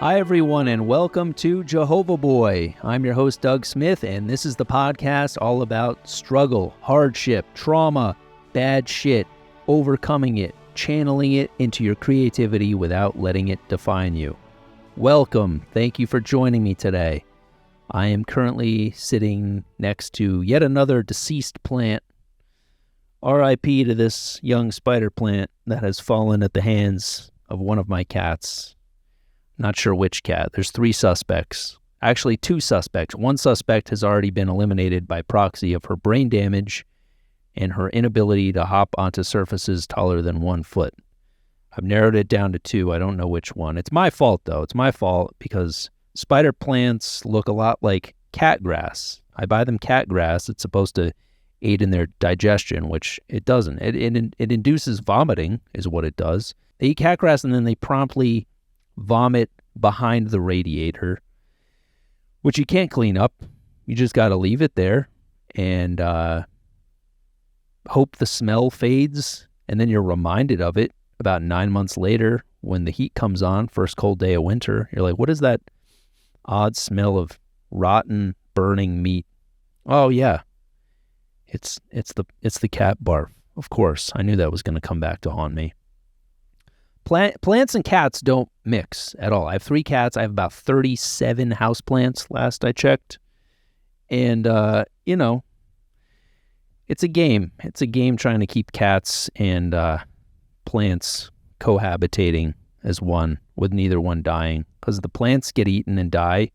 Hi, everyone, and welcome to Jehovah Boy. I'm your host, Doug Smith, and this is the podcast all about struggle, hardship, trauma, bad shit, overcoming it, channeling it into your creativity without letting it define you. Welcome. Thank you for joining me today. I am currently sitting next to yet another deceased plant. R.I.P. to this young spider plant that has fallen at the hands of one of my cats. Not sure which cat. There's 3 suspects. Actually, 2 suspects. One suspect has already been eliminated by proxy of her brain damage and her inability to hop onto surfaces taller than 1 foot. I've narrowed it down to 2. I don't know which one. It's my fault, though. It's my fault because spider plants look a lot like cat grass. I buy them cat grass. It's supposed to aid in their digestion, which it doesn't. It induces vomiting is what it does. They eat cat grass and then they promptly vomit behind the radiator, which you can't clean up. You just got to leave it there and hope the smell fades, and then you're reminded of it about 9 months later when the heat comes on, first cold day of winter. You're like, what is that odd smell of rotten, burning meat? Oh yeah, it's the cat barf. Of course, I knew that was going to come back to haunt me. Plants and cats don't mix at all. I have 3 cats. I have about 37 houseplants last I checked. And, it's a game. It's a game trying to keep cats and plants cohabitating as one, with neither one dying. Because the plants get eaten and die.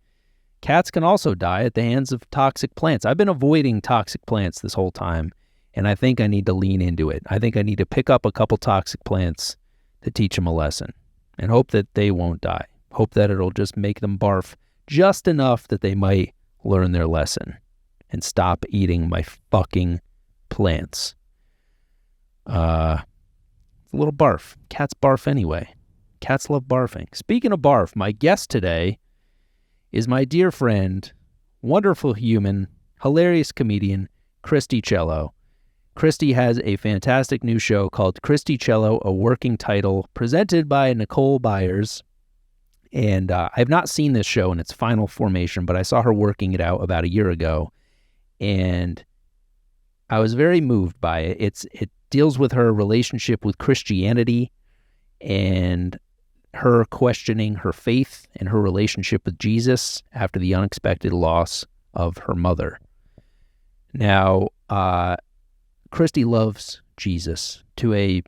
Cats can also die at the hands of toxic plants. I've been avoiding toxic plants this whole time, and I think I need to lean into it. I think I need to pick up a couple toxic plants to teach them a lesson and hope that they won't die. Hope that it'll just make them barf just enough that they might learn their lesson and stop eating my fucking plants. A little barf. Cats barf anyway. Cats love barfing. Speaking of barf, my guest today is my dear friend, wonderful human, hilarious comedian, Christi Chiello. Christi has a fantastic new show called Christi Chiello, A Working Title, presented by Nicole Byers. And I've not seen this show in its final formation, but I saw her working it out about a year ago. And I was very moved by it. It deals with her relationship with Christianity and her questioning her faith and her relationship with Jesus after the unexpected loss of her mother. Now, Christi loves Jesus to a,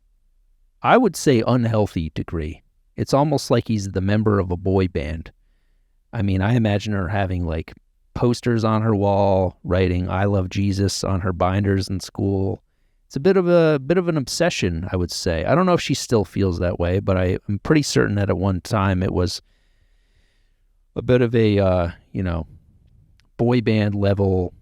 I would say, unhealthy degree. It's almost like he's the member of a boy band. I mean, I imagine her having like posters on her wall, writing "I love Jesus" on her binders in school. It's a bit of an obsession, I would say. I don't know if she still feels that way, but I'm pretty certain that at one time it was a bit of a boy band level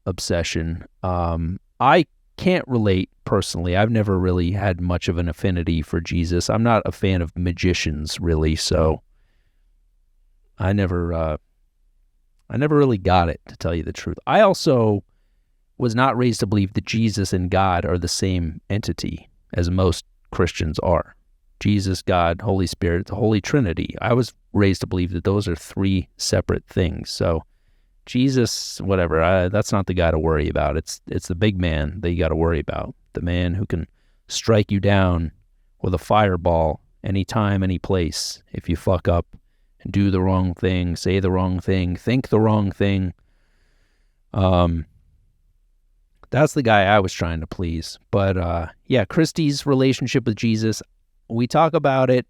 obsession. I can't relate personally. I've never really had much of an affinity for Jesus. I'm not a fan of magicians, really, so I never really got it, to tell you the truth. I also was not raised to believe that Jesus and God are the same entity, as most Christians are. Jesus, God, Holy Spirit, the Holy Trinity. I was raised to believe that those are 3 separate things. So Jesus, whatever, that's not the guy to worry about. It's the big man that you got to worry about. The man who can strike you down with a fireball anytime, any place, if you fuck up and do the wrong thing, say the wrong thing, think the wrong thing. That's the guy I was trying to please. But yeah, Christi's relationship with Jesus, we talk about it.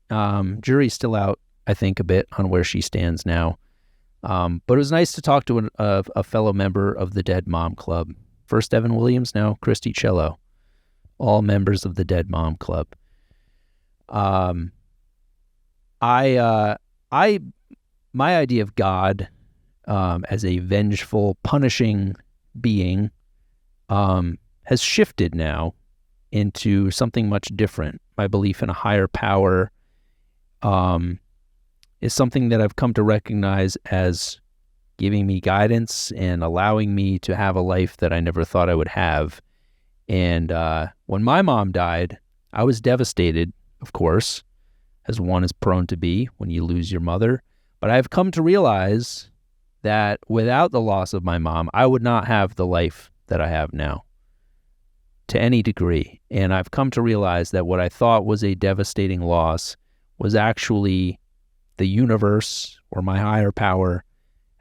Jury's still out, I think, a bit on where she stands now. But it was nice to talk to a fellow member of the Dead Mom Club. First Evan Williams, now Christi Chiello. All members of the Dead Mom Club. My idea of God as a vengeful, punishing being has shifted now into something much different. My belief in a higher power is something that I've come to recognize as giving me guidance and allowing me to have a life that I never thought I would have. And when my mom died, I was devastated, of course, as one is prone to be when you lose your mother. But I've come to realize that without the loss of my mom, I would not have the life that I have now to any degree. And I've come to realize that what I thought was a devastating loss was actually the universe or my higher power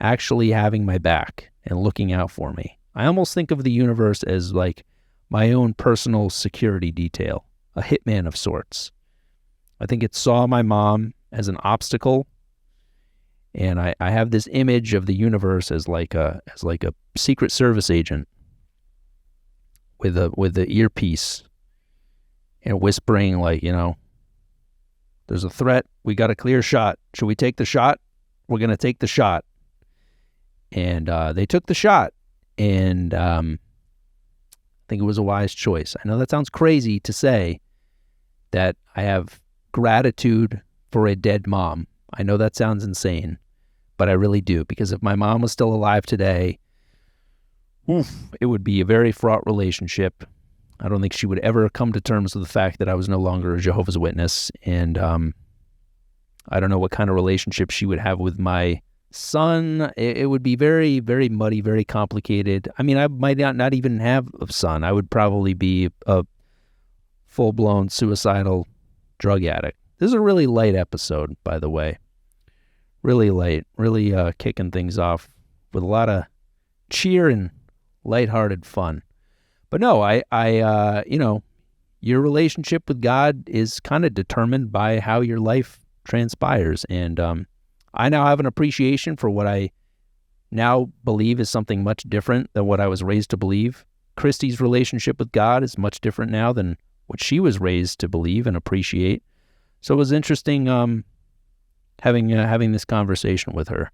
actually having my back and looking out for me. I almost think of the universe as like my own personal security detail, a hitman of sorts. I think it saw my mom as an obstacle, and I have this image of the universe as like a Secret Service agent with the earpiece and whispering, like, there's a threat. We got a clear shot. Should we take the shot? We're going to take the shot. And they took the shot, and I think it was a wise choice. I know that sounds crazy to say that I have gratitude for a dead mom. I know that sounds insane, but I really do, because if my mom was still alive today, it would be a very fraught relationship. I don't think she would ever come to terms with the fact that I was no longer a Jehovah's Witness, and I don't know what kind of relationship she would have with my son. It would be very, very muddy, very complicated. I mean, I might not even have a son. I would probably be a full-blown suicidal drug addict. This is a really light episode, by the way. Really light, really kicking things off with a lot of cheer and lighthearted fun. But no, I your relationship with God is kind of determined by how your life transpires. And I now have an appreciation for what I now believe is something much different than what I was raised to believe. Christi's relationship with God is much different now than what she was raised to believe and appreciate. So it was interesting having this conversation with her.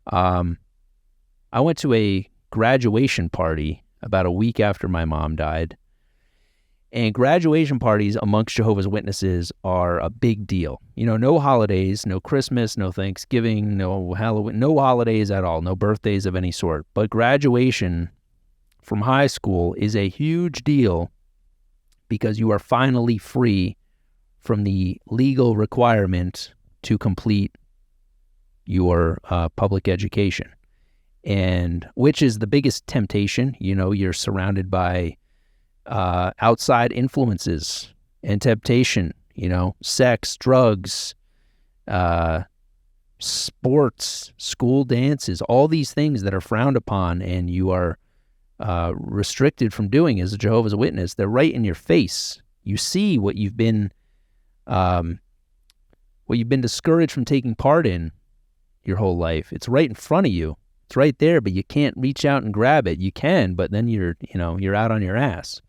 I went to a graduation party about a week after my mom died. And graduation parties amongst Jehovah's Witnesses are a big deal. No holidays, no Christmas, no Thanksgiving, no Halloween, no holidays at all, no birthdays of any sort. But graduation from high school is a huge deal because you are finally free from the legal requirement to complete your public education. And which is the biggest temptation. You're surrounded by outside influences and temptation, sex, drugs, sports, school dances, all these things that are frowned upon and you are restricted from doing as a Jehovah's Witness. They're right in your face. You see what you've been discouraged from taking part in your whole life. It's right in front of you. It's right there, but you can't reach out and grab it. You can, but then you're out on your ass.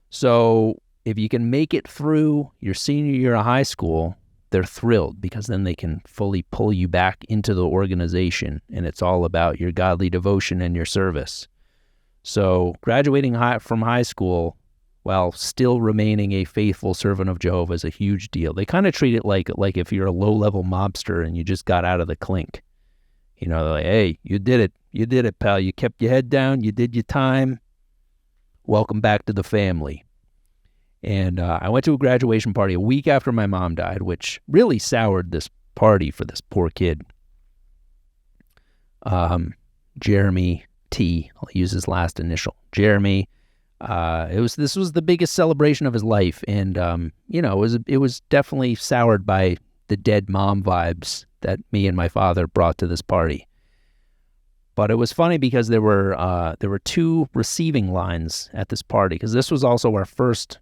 So if you can make it through your senior year of high school, they're thrilled because then they can fully pull you back into the organization, and it's all about your godly devotion and your service. So graduating from high school while still remaining a faithful servant of Jehovah is a huge deal. They kind of treat it like if you're a low-level mobster and you just got out of the clink. They're like, hey, you did it, pal. You kept your head down, you did your time. Welcome back to the family. And I went to a graduation party a week after my mom died, which really soured this party for this poor kid. Jeremy T. I'll use his last initial. Jeremy. This was the biggest celebration of his life, and it was definitely soured by the dead mom vibes that me and my father brought to this party. But it was funny because there were two receiving lines at this party, because this was also our first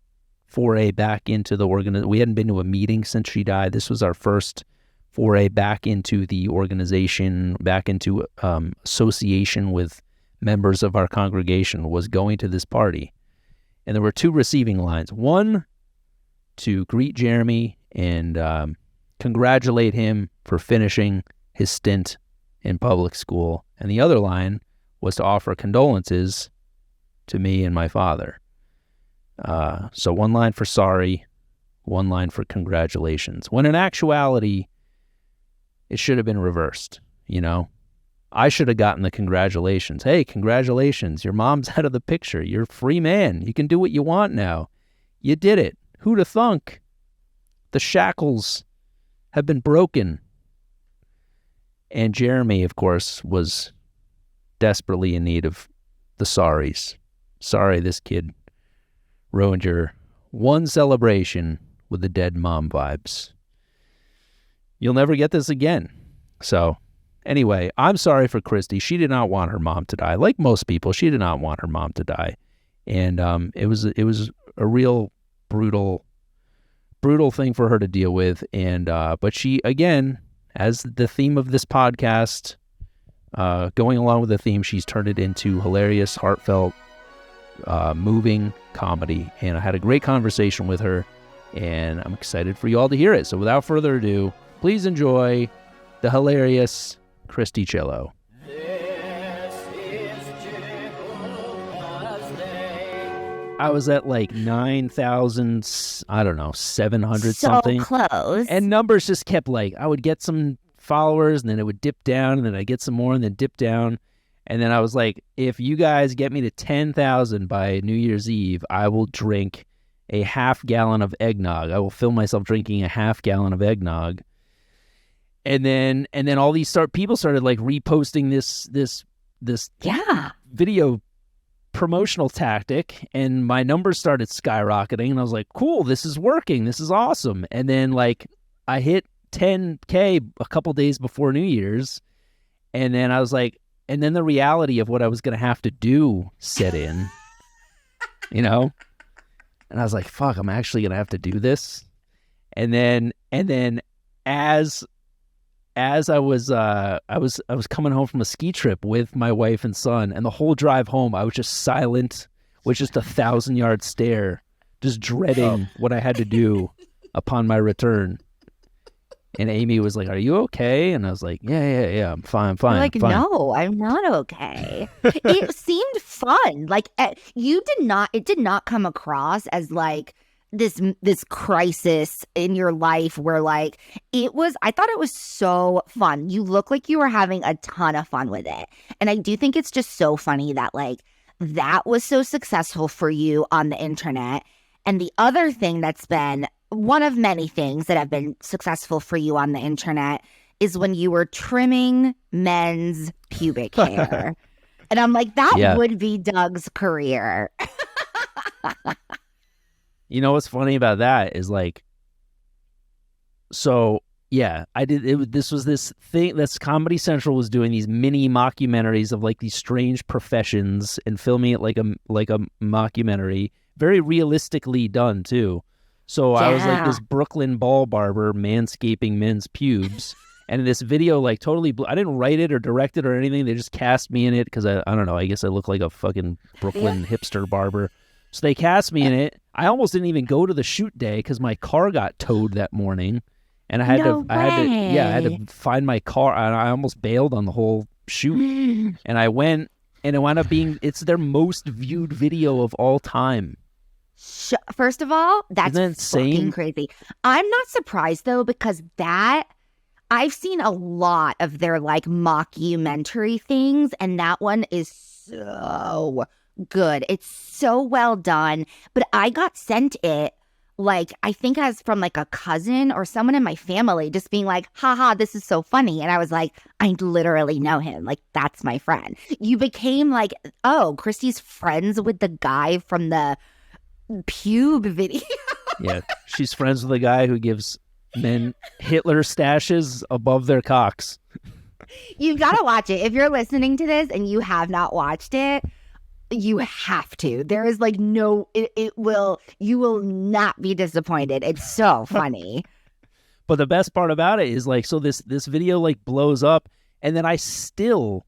foray back into the organization. We hadn't been to a meeting since she died. This was our first foray back into the organization, back into association with members of our congregation, was going to this party. And there were two receiving lines. One, to greet Jeremy and congratulate him for finishing his stint in public school. And the other line was to offer condolences to me and my father. So one line for sorry, one line for congratulations. When in actuality, it should have been reversed, I should have gotten the congratulations. Hey, congratulations. Your mom's out of the picture. You're a free man. You can do what you want now. You did it. Who'd have thunk? The shackles have been broken. And Jeremy, of course, was desperately in need of the sorries. Sorry, this kid ruined your one celebration with the dead mom vibes. You'll never get this again. So anyway, I'm sorry for Christi. She did not want her mom to die. Like most people, she did not want her mom to die. And it was a real brutal thing for her to deal with. And but she, again, as the theme of this podcast, going along with the theme, she's turned it into hilarious, heartfelt, moving comedy. And I had a great conversation with her, and I'm excited for you all to hear it. So without further ado, please enjoy the hilarious Christi Chiello. I was at like 9,000, I don't know, 700 something. So close. And numbers just kept like, I would get some followers and then it would dip down and then I'd get some more and then dip down. And then I was like, if you guys get me to 10,000 by New Year's Eve, I will drink a half gallon of eggnog. I will film myself drinking a half gallon of eggnog. And then all these people started like reposting this video promotional tactic, and my numbers started skyrocketing, and I was like, cool, this is working, this is awesome. And then like I hit 10K a couple days before New Year's, and then I was like, and then the reality of what I was going to have to do set in, and I was like, fuck, I'm actually going to have to do this. And then as I was coming home from a ski trip with my wife and son, and the whole drive home I was just silent with just 1,000-yard stare, just dreading what I had to do upon my return. And Amy was like, "Are you okay?" And I was like, "Yeah, I'm fine, You're like, fine." No, I'm not okay. It seemed fun. Like it did not come across as like this crisis in your life where like I thought it was so fun. You look like you were having a ton of fun with it. And I do think it's just so funny that like that was so successful for you on the internet. And the other thing that's been one of many things that have been successful for you on the internet is when you were trimming men's pubic hair. And I'm like, that would be Doug's career. You know what's funny about that is like, so yeah, I did. This was this thing that's Comedy Central was doing these mini mockumentaries of like these strange professions and filming it like a mockumentary, very realistically done too. So I was like this Brooklyn ball barber manscaping men's pubes, and in this video like totally, I didn't write it or direct it or anything. They just cast me in it because I don't know. I guess I look like a fucking Brooklyn hipster barber. So they cast me in it. I almost didn't even go to the shoot day because my car got towed that morning, and I had to find my car. And I almost bailed on the whole shoot. And I went, and it wound up being it's their most viewed video of all time. First of all, that's insane? Fucking crazy. I'm not surprised though, because I've seen a lot of their like mockumentary things, and that one is so good. It's so well done. But I got sent it like I think as from like a cousin or someone in my family just being like, haha, this is so funny. And I was like, I literally know him. Like, that's my friend. You became like, oh, Christi's friends with the guy from the pube video. Yeah, she's friends with a guy who gives men Hitler stashes above their cocks. You've got to watch it. If you're listening to this and you have not watched it, you have to. There is like you will not be disappointed. It's so funny. But the best part about it is like, so this video like blows up, and then I still,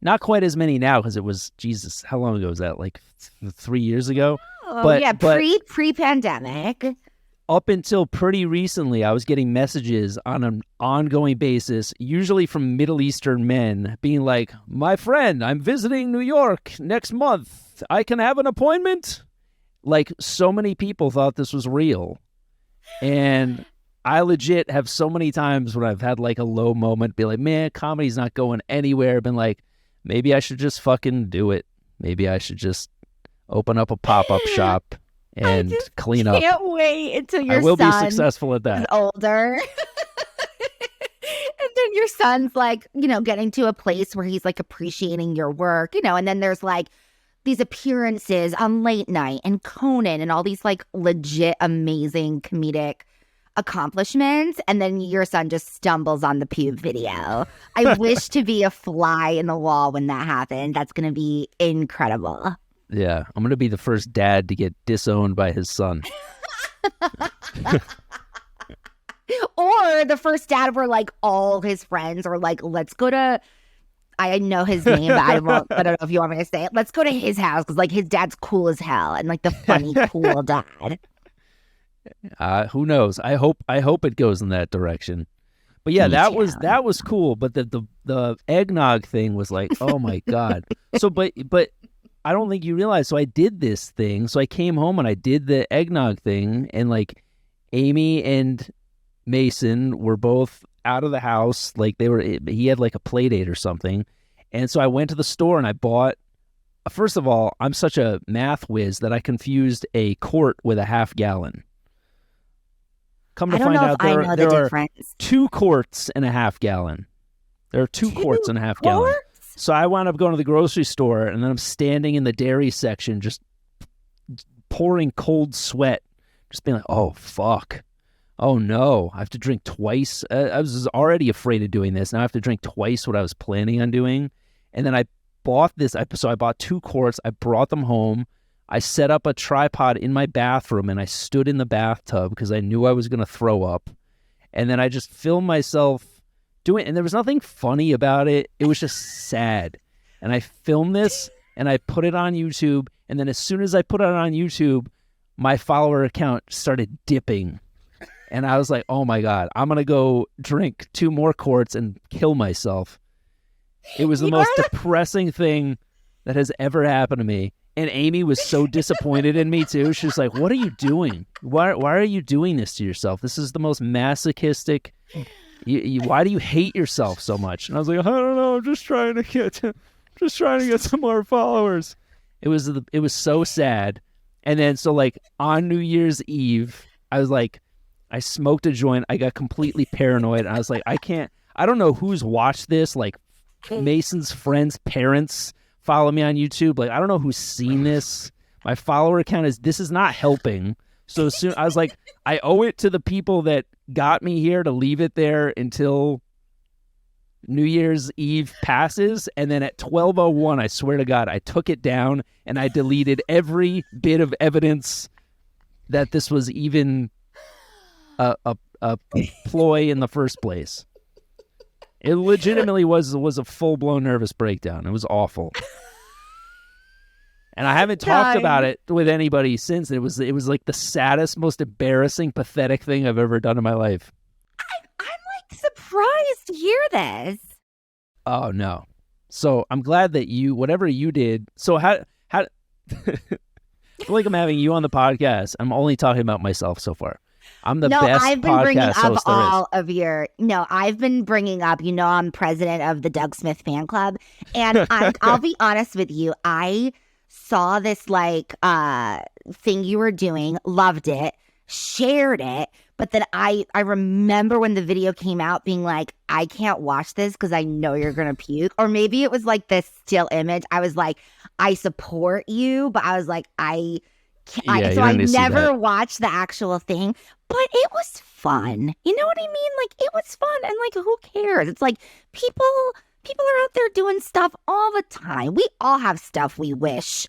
not quite as many now because it was, Jesus, how long ago was that? Like 3 years ago? Oh, but, yeah, but pre-pandemic. Up until pretty recently, I was getting messages on an ongoing basis, usually from Middle Eastern men, being like, my friend, I'm visiting New York next month. I can have an appointment? Like, so many people thought this was real. And I legit have so many times when I've had like a low moment, be like, man, comedy's not going anywhere. Been like, maybe I should just fucking do it. Maybe I should just open up a pop-up shop and clean up. I can't wait until your I will son be successful at that. is older And then your son's like, getting to a place where he's like appreciating your work, and then there's like these appearances on Late Night and Conan and all these like legit amazing comedic accomplishments. And then your son just stumbles on the pube video. I wish to be a fly in the wall when that happens. That's going to be incredible. Yeah, I'm going to be the first dad to get disowned by his son. Or the first dad where like all his friends are like, let's go to, I know his name, but I don't know if you want me to say it. Let's go to his house because like his dad's cool as hell and like the funny, cool dad. Who knows? I hope it goes in that direction. But yeah, that was cool. But the eggnog thing was like, oh my God. So, but I don't think you realize. So I did this thing. So I came home and I did the eggnog thing, and like Amy and Mason were both out of the house. Like he had like a play date or something. And so I went to the store and I bought, first of all, I'm such a math whiz that I confused a quart with a half gallon. Come to find out there are 2 quarts and a half gallon. There are 2 quarts and a half gallon. So I wound up going to the grocery store, and then I'm standing in the dairy section just pouring cold sweat, just being like, oh, fuck. Oh, no, I have to drink twice. I was already afraid of doing this. Now I have to drink twice what I was planning on doing. And then I bought this. So I bought 2 quarts. I brought them home. I set up a tripod in my bathroom, and I stood in the bathtub because I knew I was going to throw up. And then I just filmed myself doing it. And there was nothing funny about it. It was just sad. And I filmed this, and I put it on YouTube. And then as soon as I put it on YouTube, my follower account started dipping. And I was like, oh my God, I'm going to go drink 2 more quarts and kill myself. It was the most depressing thing that has ever happened to me. And Amy was so disappointed in me too. She was like, what are you doing? Why are you doing this to yourself? This is the most masochistic. Why do you hate yourself so much? And I was like, I don't know. I'm just trying to get some more followers. It was so sad. And then so like on New Year's Eve, I was like, I smoked a joint. I got completely paranoid. And I was like, I don't know who's watched this. Like Mason's friends' parents follow me on YouTube. Like, I don't know who's seen this. My follower count this is not helping. So soon I was like, I owe it to the people that got me here to leave it there until New Year's Eve passes. And then at 12:01, I swear to God, I took it down and I deleted every bit of evidence that this was even a ploy in the first place. It legitimately was a full-blown nervous breakdown. It was awful. And I haven't talked about it with anybody since. It was like the saddest, most embarrassing, pathetic thing I've ever done in my life. I'm like surprised to hear this. Oh, no. So I'm glad that whatever you did. So how I feel like I'm having you on the podcast. I'm only talking about myself so far. I'm the best I've been podcast bringing up host there all is. of your. No, I've been bringing up. I'm president of the Doug Smith fan club, and I'll be honest with you. I saw this like thing you were doing, loved it, shared it, but then I remember when the video came out, being like, I can't watch this because I know you're gonna puke. Or maybe it was like this still image. I was like, I support you, but I was like, I never watched the actual thing, but it was fun. You know what I mean? Like, it was fun, and like, who cares? It's like people are out there doing stuff all the time. We all have stuff we wish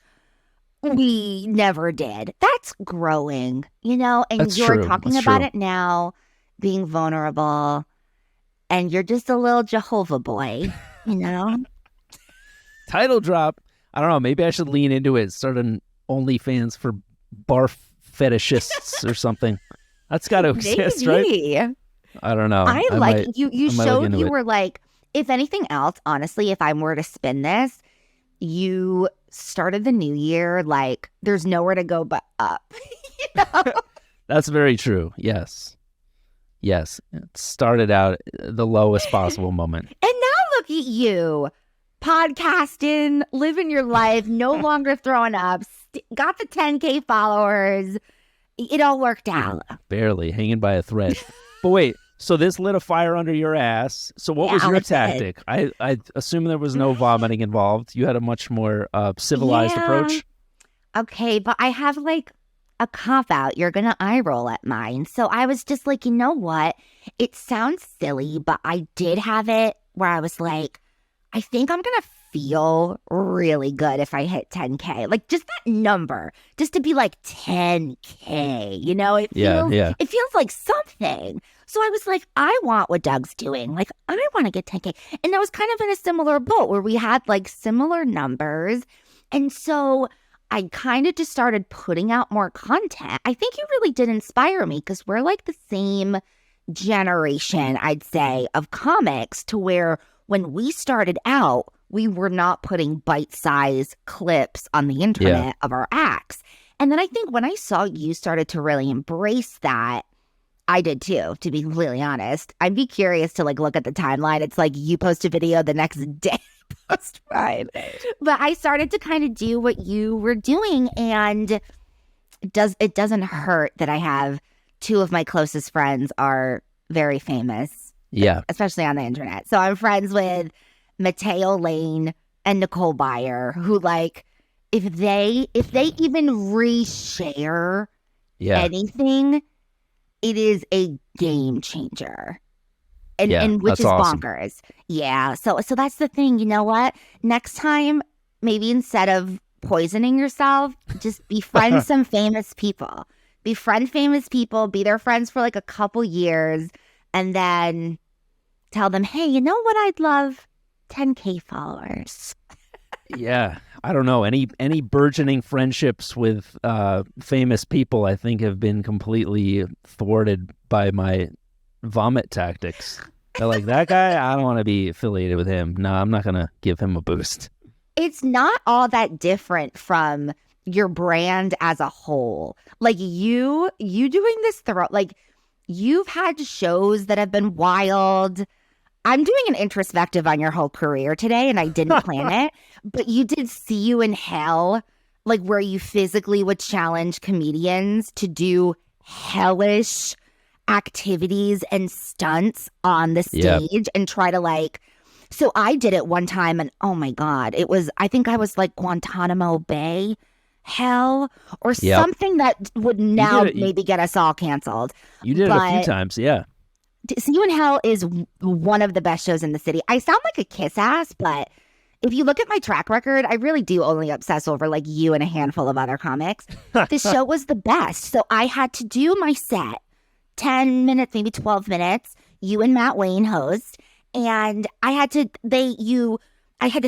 we never did. That's growing, and That's you're true. talking That's about true. it now, being vulnerable, and you're just a little Jehovah boy, Title drop. I don't know. Maybe I should lean into it. Start an OnlyFans for barf fetishists or something. That's got to exist, Maybe. right? I don't know. I like might- you might look showed into you it. were like, if anything else, honestly, if I were to spin this, you started the new year like there's nowhere to go but up. That's very true. Yes. It started out the lowest possible moment. And now look at you, podcasting, living your life, no longer throwing up, got the 10K followers. It all worked out. Barely hanging by a thread. But wait, So this lit a fire under your ass. So what was your tactic? I assume there was no vomiting involved. You had a much more civilized approach. Okay, but I have like a cop out. You're going to eye roll at mine. So I was just like, you know what? It sounds silly, but I did have it where I was like, I think I'm going to feel really good if I hit 10K. Like just that number, just to be like 10K, you know, it feels like something. So I was like, I want what Doug's doing. Like, I want to get 10K. And I was kind of in a similar boat where we had like similar numbers. And so I kind of just started putting out more content. I think you really did inspire me because we're like the same generation, I'd say, of comics to where when we started out, we were not putting bite-sized clips on the internet of our acts. And then I think when I saw you started to really embrace that, I did too, to be completely honest. I'd be curious to like look at the timeline. It's like you post a video the next day, post mine. But I started to kind of do what you were doing, and it doesn't hurt that I have two of my closest friends are very famous. Yeah. Especially on the internet. So I'm friends with Mateo Lane and Nicole Byer, who like if they even reshare anything, it is a game changer. And which is awesome. Bonkers. Yeah. So that's the thing. You know what? Next time, maybe instead of poisoning yourself, just befriend some famous people. Befriend famous people, be their friends for like a couple years, and then tell them, hey, you know what I'd love? 10K followers. Yeah. I don't know. Any burgeoning friendships with famous people, I think, have been completely thwarted by my vomit tactics. They're like, that guy, I don't want to be affiliated with him. No, I'm not going to give him a boost. It's not all that different from your brand as a whole. Like you doing this like you've had shows that have been wild. I'm doing an introspective on your whole career today, and I didn't plan it, but you did See You in Hell, like where you physically would challenge comedians to do hellish activities and stunts on the stage and try to like, so I did it one time and oh my God, I think I was like Guantanamo Bay hell or something that would now maybe get us all canceled. You did it a few times, yeah. See You in Hell is one of the best shows in the city. I sound like a kiss ass, but if you look at my track record, I really do only obsess over like you and a handful of other comics. The show was the best. So I had to do my set, 10 minutes, maybe 12 minutes, you and Matt Wayne host. And I had to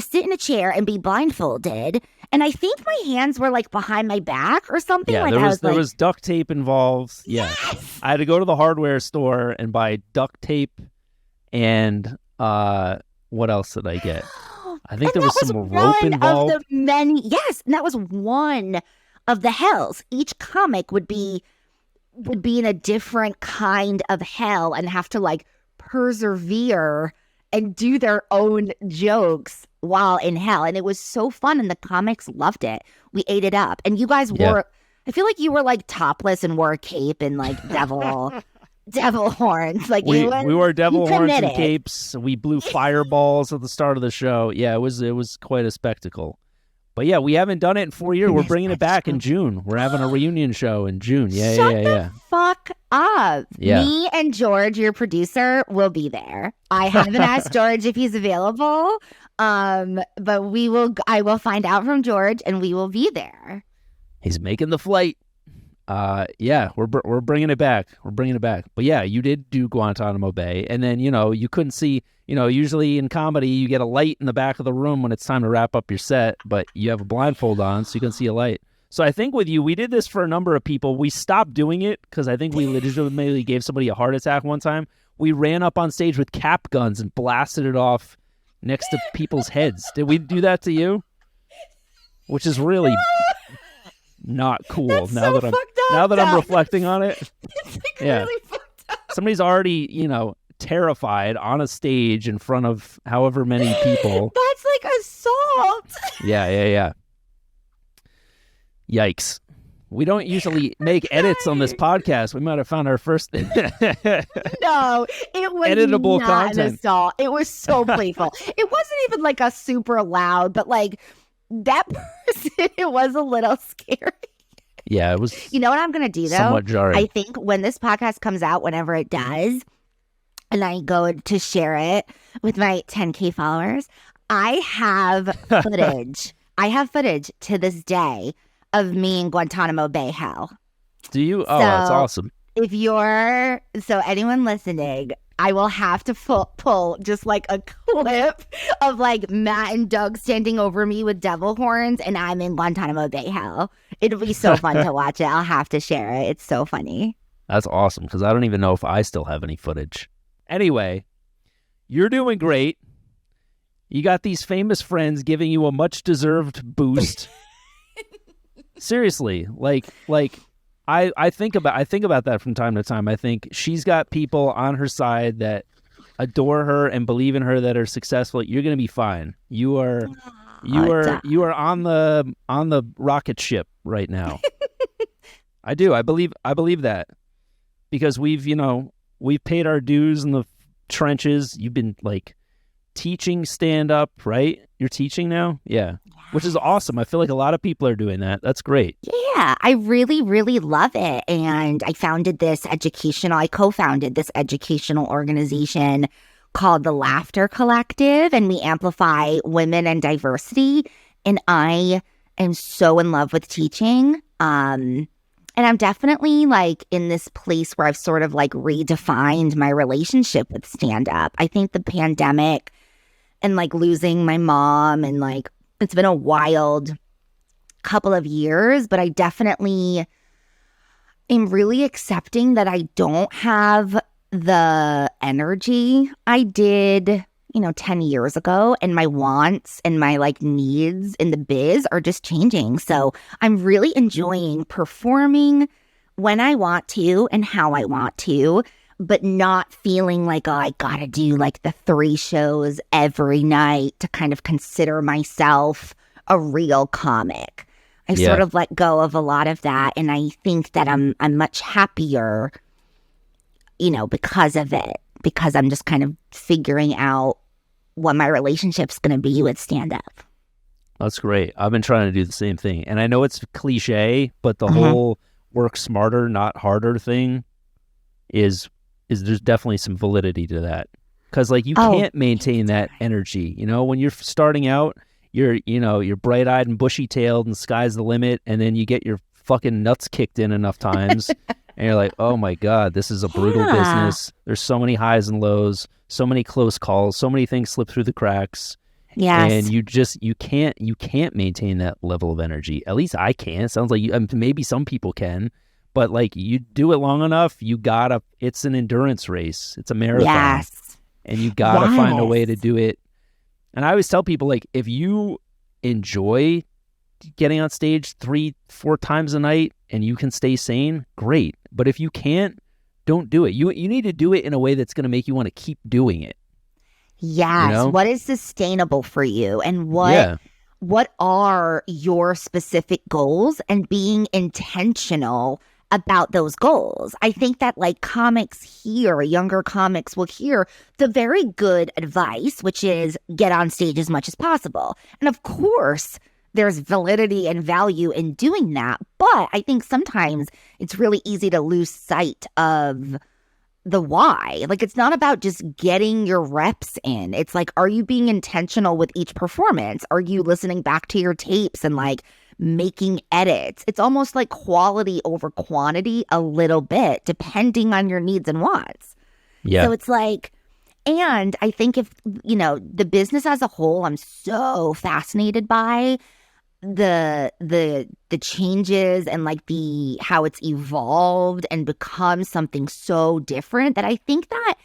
sit in a chair and be blindfolded. And I think my hands were like behind my back or something. Yeah, like there was duct tape involved. Yeah. Yes! I had to go to the hardware store and buy duct tape and what else did I get? I think there was some rope involved. Of the many, yes, and that was one of the hells. Each comic would be in a different kind of hell and have to like persevere and do their own jokes while in hell. And it was so fun, and the comics loved it. We ate it up. And you guys wore, I feel like you were like topless and wore a cape and like devil horns. Like we wore devil horns and capes. We blew fireballs at the start of the show. Yeah, it was quite a spectacle. But yeah, we haven't done it in 4 years. We're bringing it back in June. We're having a reunion show in June. Yeah. Shut the fuck up. Yeah. Me and George, your producer, will be there. I haven't asked George if he's available, but I will find out from George, and we will be there. He's making the flight. We're bringing it back. But yeah, you did do Guantanamo Bay, and then you couldn't see. Usually in comedy you get a light in the back of the room when it's time to wrap up your set, but you have a blindfold on, so you can see a light. So I think with you, we did this for a number of people. We stopped doing it because I think we legitimately gave somebody a heart attack one time. We ran up on stage with cap guns and blasted it off next to people's heads. Did we do that to you? Which is really not cool. That's now that I'm reflecting on it. It's like really fucked up. Somebody's already, terrified on a stage in front of however many people. That's like assault. Yeah. Yikes. We don't usually make edits on this podcast. We might have found our first No, it was editable not an content. assault. It was so playful. It wasn't even like a super loud, but like that person, it was a little scary. Yeah, it was. You know what I'm going to do, though? Somewhat jarring. I think when this podcast comes out, whenever it does, and I go to share it with my 10K followers, I have footage. I have footage to this day of me in Guantanamo Bay hell. Do you? Oh, that's awesome. So anyone listening, I will have to pull just like a clip of like Matt and Doug standing over me with devil horns, and I'm in Guantanamo Bay hell. It'll be so fun to watch it. I'll have to share it. It's so funny. That's awesome, because I don't even know if I still have any footage. Anyway, you're doing great. You got these famous friends giving you a much-deserved boost. Seriously, like I think about that from time to time. I think she's got people on her side that adore her and believe in her that are successful. You're gonna be fine. You are on the rocket ship right now. I do. I believe that, because we've paid our dues in the trenches. You've been like teaching stand up, right? You're teaching now? Yeah. Which is awesome. I feel like a lot of people are doing that. That's great. Yeah, I really, really love it. And I co-founded this educational organization called the Laughter Collective, and we amplify women and diversity. And I am so in love with teaching. And I'm definitely like in this place where I've sort of like redefined my relationship with stand-up. I think the pandemic and like losing my mom, and like it's been a wild couple of years, but I definitely am really accepting that I don't have the energy I did, 10 years ago, and my wants and my like needs in the biz are just changing. So I'm really enjoying performing when I want to and how I want to, but not feeling like, oh, I gotta do like the 3 shows every night to kind of consider myself a real comic. I sort of let go of a lot of that, and I think that I'm much happier, because of it, because I'm just kind of figuring out what my relationship's going to be with stand-up. That's great. I've been trying to do the same thing, and I know it's cliche, but the whole work smarter, not harder thing is there's definitely some validity to that, because like you can't maintain that energy. When you're starting out, you're bright-eyed and bushy-tailed and sky's the limit, and then you get your fucking nuts kicked in enough times and you're like, oh my God, this is a brutal business. There's so many highs and lows, so many close calls, so many things slip through the cracks. Yes. And you can't maintain that level of energy. At least I can't. It sounds like maybe some people can, but like you do it long enough, it's an endurance race. It's a marathon. Yes. And you gotta find a way to do it. And I always tell people, like, if you enjoy getting on stage 3-4 times a night and you can stay sane, great. But if you can't, don't do it. You need to do it in a way that's going to make you want to keep doing it. Yes. What is sustainable for you, and what are your specific goals, and being intentional about those goals. I think that like younger comics will hear the very good advice, which is get on stage as much as possible. And of course, there's validity and value in doing that. But I think sometimes it's really easy to lose sight of the why. Like, it's not about just getting your reps in. It's like, are you being intentional with each performance? Are you listening back to your tapes and like making edits? It's almost like quality over quantity a little bit, depending on your needs and wants. Yeah. So it's like, and I think if, the business as a whole, I'm so fascinated by the changes and like how it's evolved and become something so different, that I think that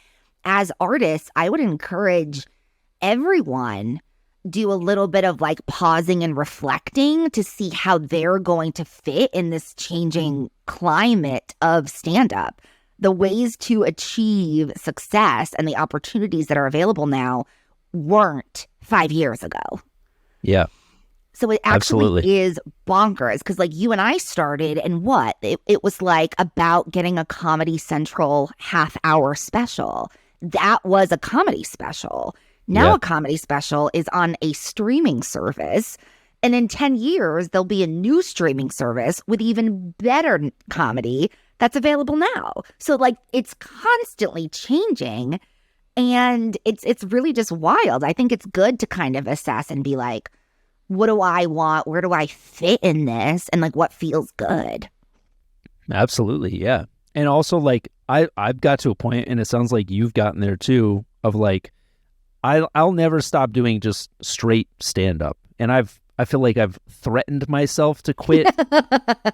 as artists, I would encourage everyone do a little bit of like pausing and reflecting to see how they're going to fit in this changing climate of stand-up. The ways to achieve success and the opportunities that are available now weren't 5 years ago. Yeah. So it actually Absolutely. is bonkers because like you and I started and what? It was like about getting a Comedy Central half-hour special. That was a comedy special. Now Yeah. a comedy special is on a streaming service. And in 10 years, there'll be a new streaming service with even better comedy that's available now. So like it's constantly changing and it's really just wild. I think it's good to kind of assess and be like, what do I want? Where do I fit in this? And like what feels good? Absolutely. Yeah. And also like I've got to a point, and it sounds like you've gotten there too, of like I'll never stop doing just straight stand up. And I feel like I've threatened myself to quit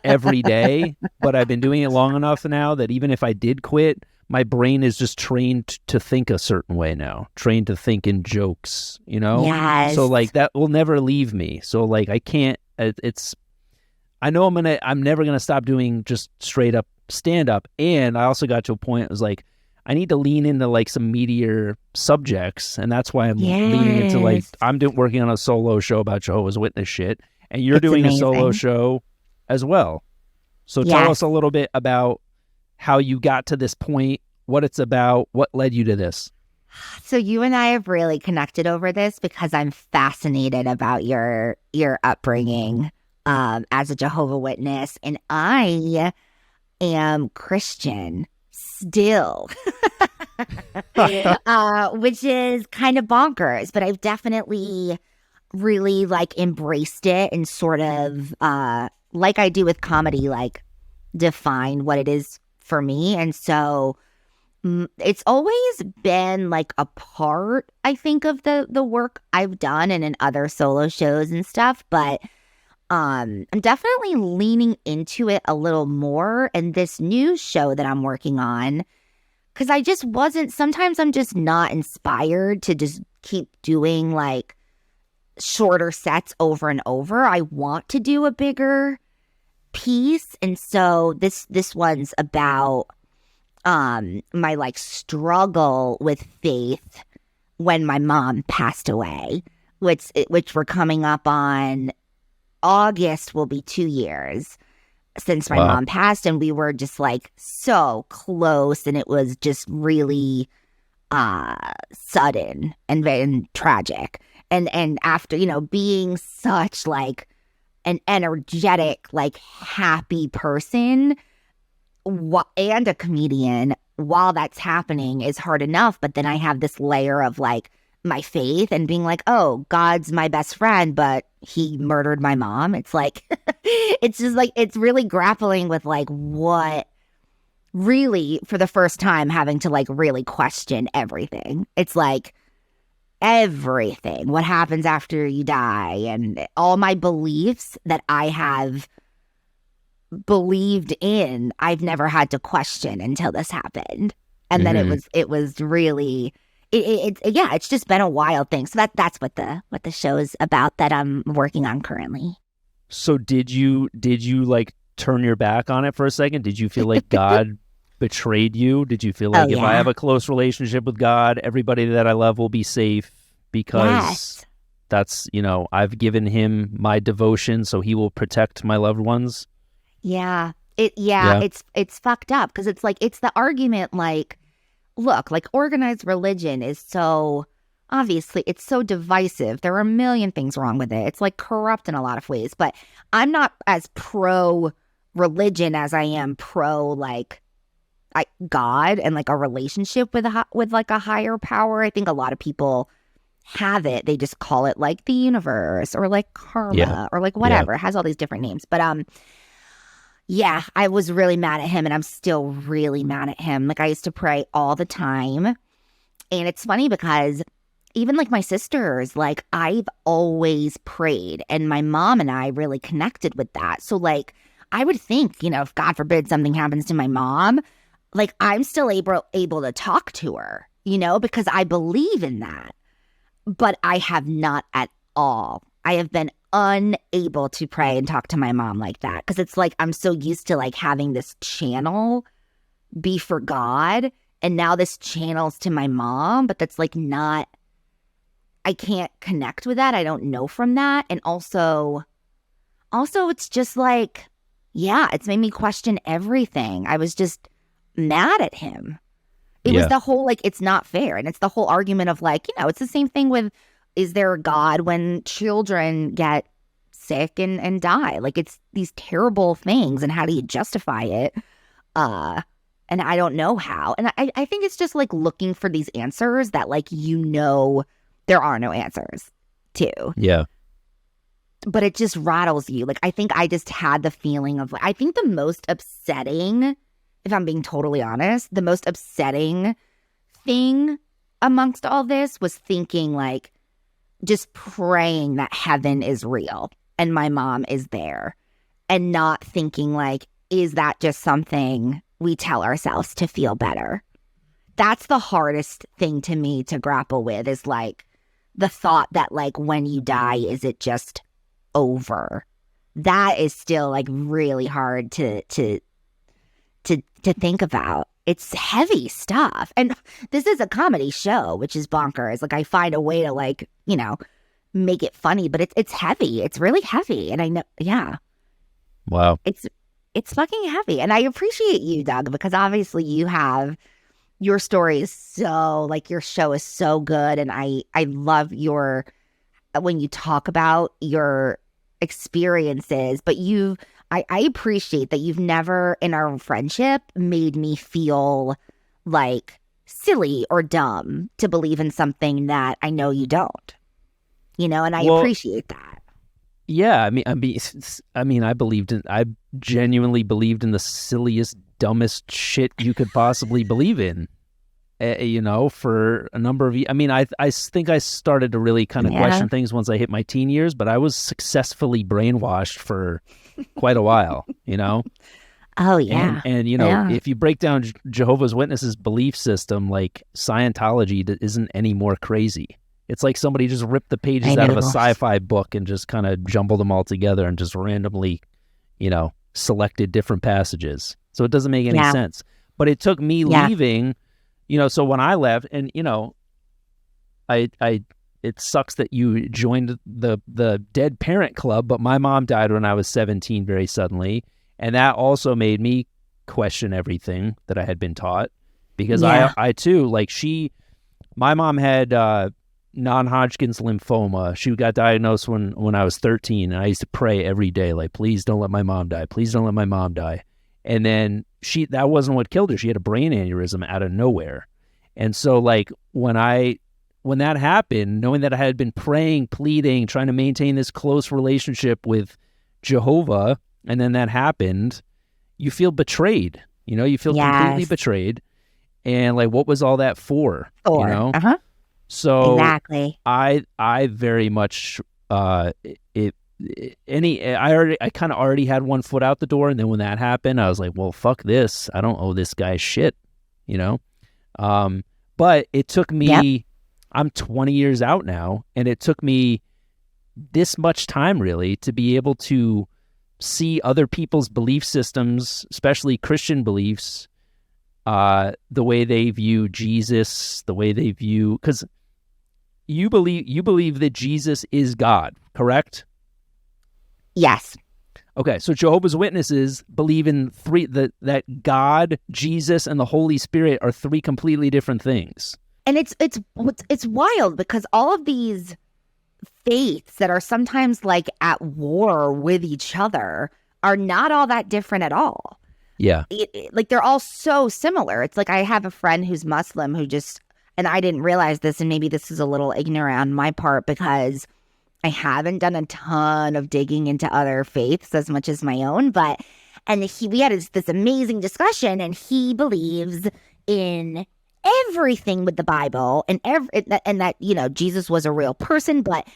every day, but I've been doing it long enough now that even if I did quit, my brain is just trained to think a certain way now, trained to think in jokes, you know? Yes. So like that will never leave me. So like I can't, I know I'm never going to stop doing just straight up stand up. And I also got to a point, it was like, I need to lean into like some meatier subjects. And that's why I'm leaning into like, Yes. working on a solo show about Jehovah's Witness shit. And you're It's doing a solo amazing. show as well. So tell us Yes. a little bit about how you got to this point, what it's about, what led you to this. So you and I have really connected over this because I'm fascinated about your upbringing as a Jehovah Witness, and I am Christian still, which is kind of bonkers. But I've definitely really like embraced it and sort of like I do with comedy, like define what it is for me, and so. It's always been like a part, I think, of the work I've done and in other solo shows and stuff, but I'm definitely leaning into it a little more in this new show that I'm working on because I just wasn't, sometimes I'm just not inspired to just keep doing like shorter sets over and over. I want to do a bigger piece, and so this one's about my like struggle with faith when my mom passed away, which we're coming up on. August will be 2 years since my Wow. mom passed, and we were just like so close, and it was just really sudden and tragic. And after, you know, being such like an energetic, like happy person and a comedian while that's happening is hard enough, but then I have this layer of like my faith and being like, oh, God's my best friend, but he murdered my mom. It's like it's just like it's really grappling with like what really for the first time having to like really question everything. It's like everything, what happens after you die, and all my beliefs that I have believed in, I've never had to question until this happened. And then it was really yeah, it's just been a wild thing. So that's what the show is about that I'm working on currently. So did you like turn your back on it for a second? Did you feel like God betrayed you? Did you feel like if I have a close relationship with God, everybody that I love will be safe because that's, you know, I've given him my devotion so he will protect my loved ones? Yeah. Yeah. It's fucked up because it's like it's the argument like, look, like organized religion is so obviously it's so divisive. There are a million things wrong with it. It's like corrupt in a lot of ways, but I'm not as pro religion as I am pro like God and like a relationship with like a higher power. I think a lot of people have it. They just call it like the universe or like karma or like whatever. It has all these different names. But yeah, I was really mad at him and I'm still really mad at him. Like I used to pray all the time. And it's funny because even like my sisters, like I've always prayed and my mom and I really connected with that. So like I would think, you know, if God forbid something happens to my mom, like I'm still able to talk to her, you know, because I believe in that. But I have not at all. I have been unable to pray and talk to my mom like that because it's like I'm so used to like having this channel be for God, and now this channel's to my mom, but that's like not I can't connect with that. I don't know from that. And also it's just like, yeah, it's made me question everything. I was just mad at him. It was Yeah. the whole, like, it's not fair. And it's the whole argument of, like, it's the same thing with, is there a God when children get sick and die? Like, it's these terrible things. And how do you justify it? And I don't know how. And I think it's just, like, looking for these answers that, like, there are no answers to. Yeah. But it just rattles you. Like, I think I just had the feeling of, I think the most upsetting, if I'm being totally honest, the most upsetting thing amongst all this was thinking, like, just praying that heaven is real and my mom is there, and not thinking, like, is that just something we tell ourselves to feel better? That's the hardest thing to me to grapple with, is, like, the thought that, like, when you die, is it just over? That is still, like, really hard to think about. It's heavy stuff. And this is a comedy show, which is bonkers. Like, I find a way to, like, make it funny, but it's heavy. It's really heavy. And I know, yeah. Wow. It's fucking heavy. And I appreciate you, Doug, because obviously your story is so, like, your show is so good. And I love when you talk about your experiences, but I appreciate that you've never in our friendship made me feel like silly or dumb to believe in something that I know you don't, and I appreciate that. Yeah. I genuinely believed in the silliest, dumbest shit you could possibly believe in, for a number of years. I mean, I think I started to really kind of question things once I hit my teen years, but I was successfully brainwashed for quite a while, Oh, yeah. And if you break down Jehovah's Witnesses' belief system, like, Scientology isn't any more crazy. It's like somebody just ripped the pages out of a sci-fi book and just kind of jumbled them all together and just randomly, selected different passages. So it doesn't make any sense. But it took me leaving, so when I left, and, it sucks that you joined the Dead Parent Club, but my mom died when I was 17 very suddenly. And that also made me question everything that I had been taught, because I too, like, my mom had non-Hodgkin's lymphoma. She got diagnosed when I was 13, and I used to pray every day, like, please don't let my mom die. Please don't let my mom die. And then that wasn't what killed her. She had a brain aneurysm out of nowhere. And so, like, when that happened, knowing that I had been praying, pleading, trying to maintain this close relationship with Jehovah, and then that happened, you feel betrayed. You feel completely betrayed. And, like, what was all that for? Uh-huh. So exactly. I very much I kind of already had one foot out the door, and then when that happened, I was like, well, fuck this. I don't owe this guy shit, But it took me, I'm 20 years out now, and it took me this much time really to be able to see other people's belief systems, especially Christian beliefs, the way they view Jesus, the way they view, because you believe that Jesus is God, correct? Yes. Okay, so Jehovah's Witnesses believe in that God, Jesus, and the Holy Spirit are three completely different things. And it's wild, because all of these faiths that are sometimes, like, at war with each other are not all that different at all. Yeah. Like, they're all so similar. It's like, I have a friend who's Muslim who and I didn't realize this, and maybe this is a little ignorant on my part, because I haven't done a ton of digging into other faiths as much as my own, we had this amazing discussion, and he believes in everything with the Bible, and that Jesus was a real person, but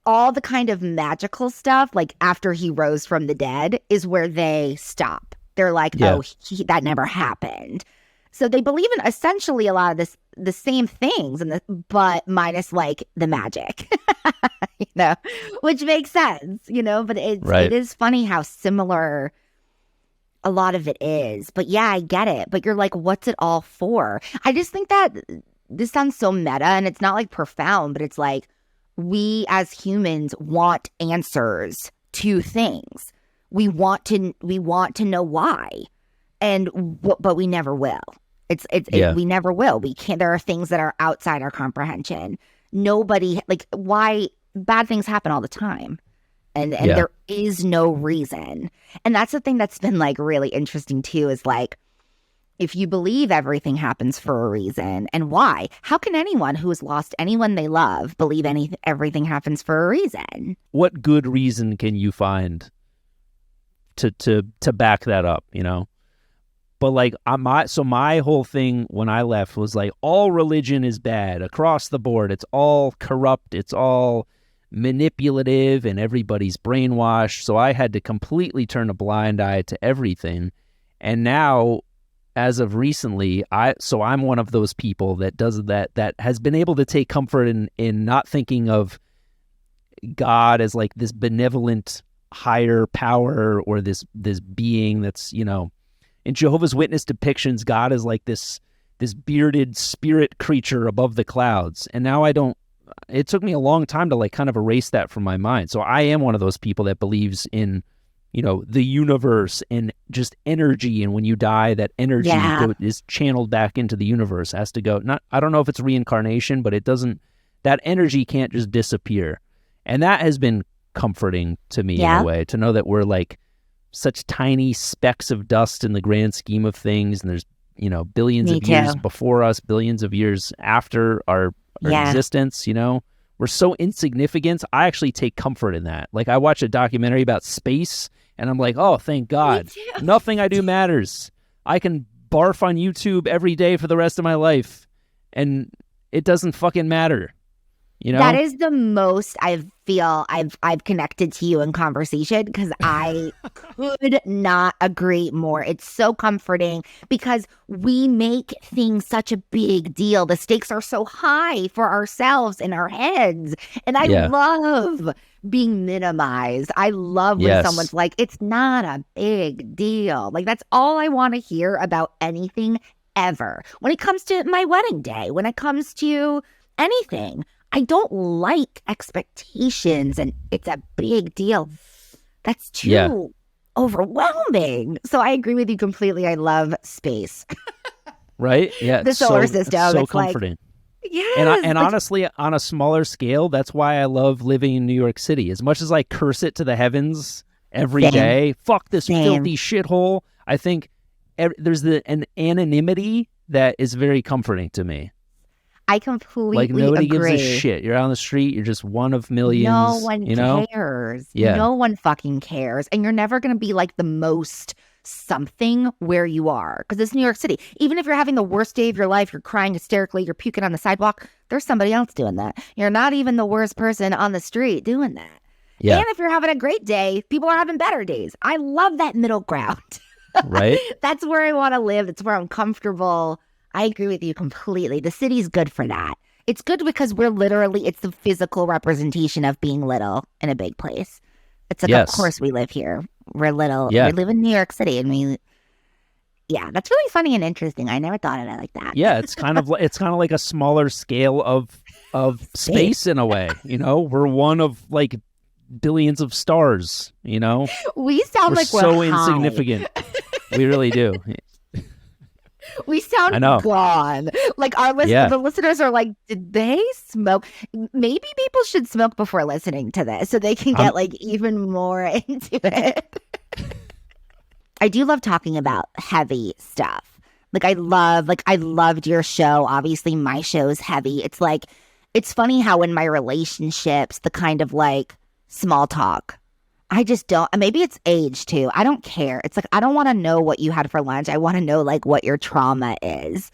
all the kind of magical stuff, like after he rose from the dead, is where they stop. They're like, that never happened. So they believe in essentially a lot of the same things, but minus, like, the magic, which makes sense, but it is funny how similar a lot of it is. But yeah, I get it. But you're like, what's it all for? I just think that this sounds so meta, and it's not, like, profound, but it's like, we as humans want answers to things. We want to know why, but we never will. We never will. We can't. There are things that are outside our comprehension. Nobody, like, why bad things happen all the time, and there is no reason. And that's the thing that's been like really interesting too, is like, if you believe everything happens for a reason, and why? How can anyone who has lost anyone they love believe everything happens for a reason? What good reason can you find to back that up, you know? But like my whole thing when I left was like, all religion is bad across the board. It's all corrupt. It's all manipulative, and everybody's brainwashed. So I had to completely turn a blind eye to everything. And now, as of recently, I'm one of those people that does that has been able to take comfort in not thinking of God as like this benevolent higher power or this being that's, you know, in Jehovah's Witness depictions, God is like this bearded spirit creature above the clouds. And now it took me a long time to like kind of erase that from my mind. So I am one of those people that believes in, you know, the universe and just energy. And when you die, that energy is channeled back into the universe, has to go. I don't know if it's reincarnation, but that energy can't just disappear. And that has been comforting to me in a way, to know that we're like such tiny specks of dust in the grand scheme of things. And there's, you know, billions of years before us, billions of years after our existence, you know, we're so insignificant. I actually take comfort in that. Like, I watch a documentary about space and I'm like, oh, thank God. Nothing I do matters. I can barf on YouTube every day for the rest of my life and it doesn't fucking matter. You know? That is the most I've connected to you in conversation, because I could not agree more. It's so comforting because we make things such a big deal. The stakes are so high for ourselves in our heads. And I love being minimized. I love when someone's like, it's not a big deal. Like, that's all I want to hear about anything ever. When it comes to my wedding day, when it comes to anything, I don't like expectations and it's a big deal. That's too overwhelming. So I agree with you completely. I love space. Right? Yeah. The solar system. So comforting. Like, yes. And honestly, on a smaller scale, that's why I love living in New York City. As much as I curse it to the heavens every day, fuck this filthy shithole, I think there's an anonymity that is very comforting to me. I completely agree. Like, nobody gives a shit. You're out on the street. You're just one of millions. No one cares. Yeah. No one fucking cares. And you're never going to be like the most something where you are. Because it's New York City. Even if you're having the worst day of your life, you're crying hysterically, you're puking on the sidewalk, there's somebody else doing that. You're not even the worst person on the street doing that. Yeah. And if you're having a great day, people are having better days. I love that middle ground. Right? That's where I want to live. That's where I'm comfortable. I agree with you completely. The city's good for that. It's good because it's the physical representation of being little in a big place. It's like, of course we live here. We're little. We live in New York City, and that's really funny and interesting. I never thought of it like that. Yeah, it's kind of like a smaller scale of space in a way. You know, we're one of like billions of stars. You know, we sound like we're so insignificant. We really do. We sound gone. Like the listeners are like, did they smoke? Maybe people should smoke before listening to this so they can get like even more into it. I do love talking about heavy stuff. Like, I loved your show. Obviously, my show's heavy. It's like, it's funny how in my relationships, the kind of like small talk, I just don't. Maybe it's age too. I don't care. It's like, I don't want to know what you had for lunch. I want to know like what your trauma is.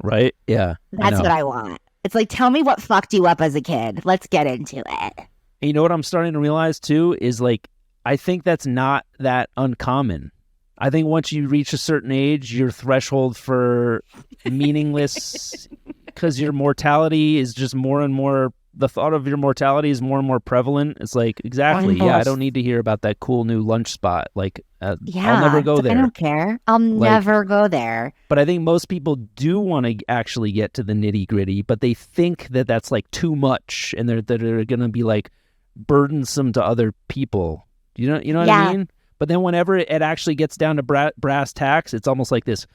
Right? Yeah. That's what I want. It's like, tell me what fucked you up as a kid. Let's get into it. And you know what I'm starting to realize too is like, I think that's not that uncommon. I think once you reach a certain age, your threshold for meaningless, because your mortality is just more and more the thought of your mortality is more and more prevalent. It's like, exactly. Yeah, I don't need to hear about that cool new lunch spot. Like, I'll never go there. I don't care. I'll never go there. But I think most people do want to actually get to the nitty gritty, but they think that that's like too much, and they're going to be like burdensome to other people. You know what I mean? But then whenever it actually gets down to brass tacks, it's almost like this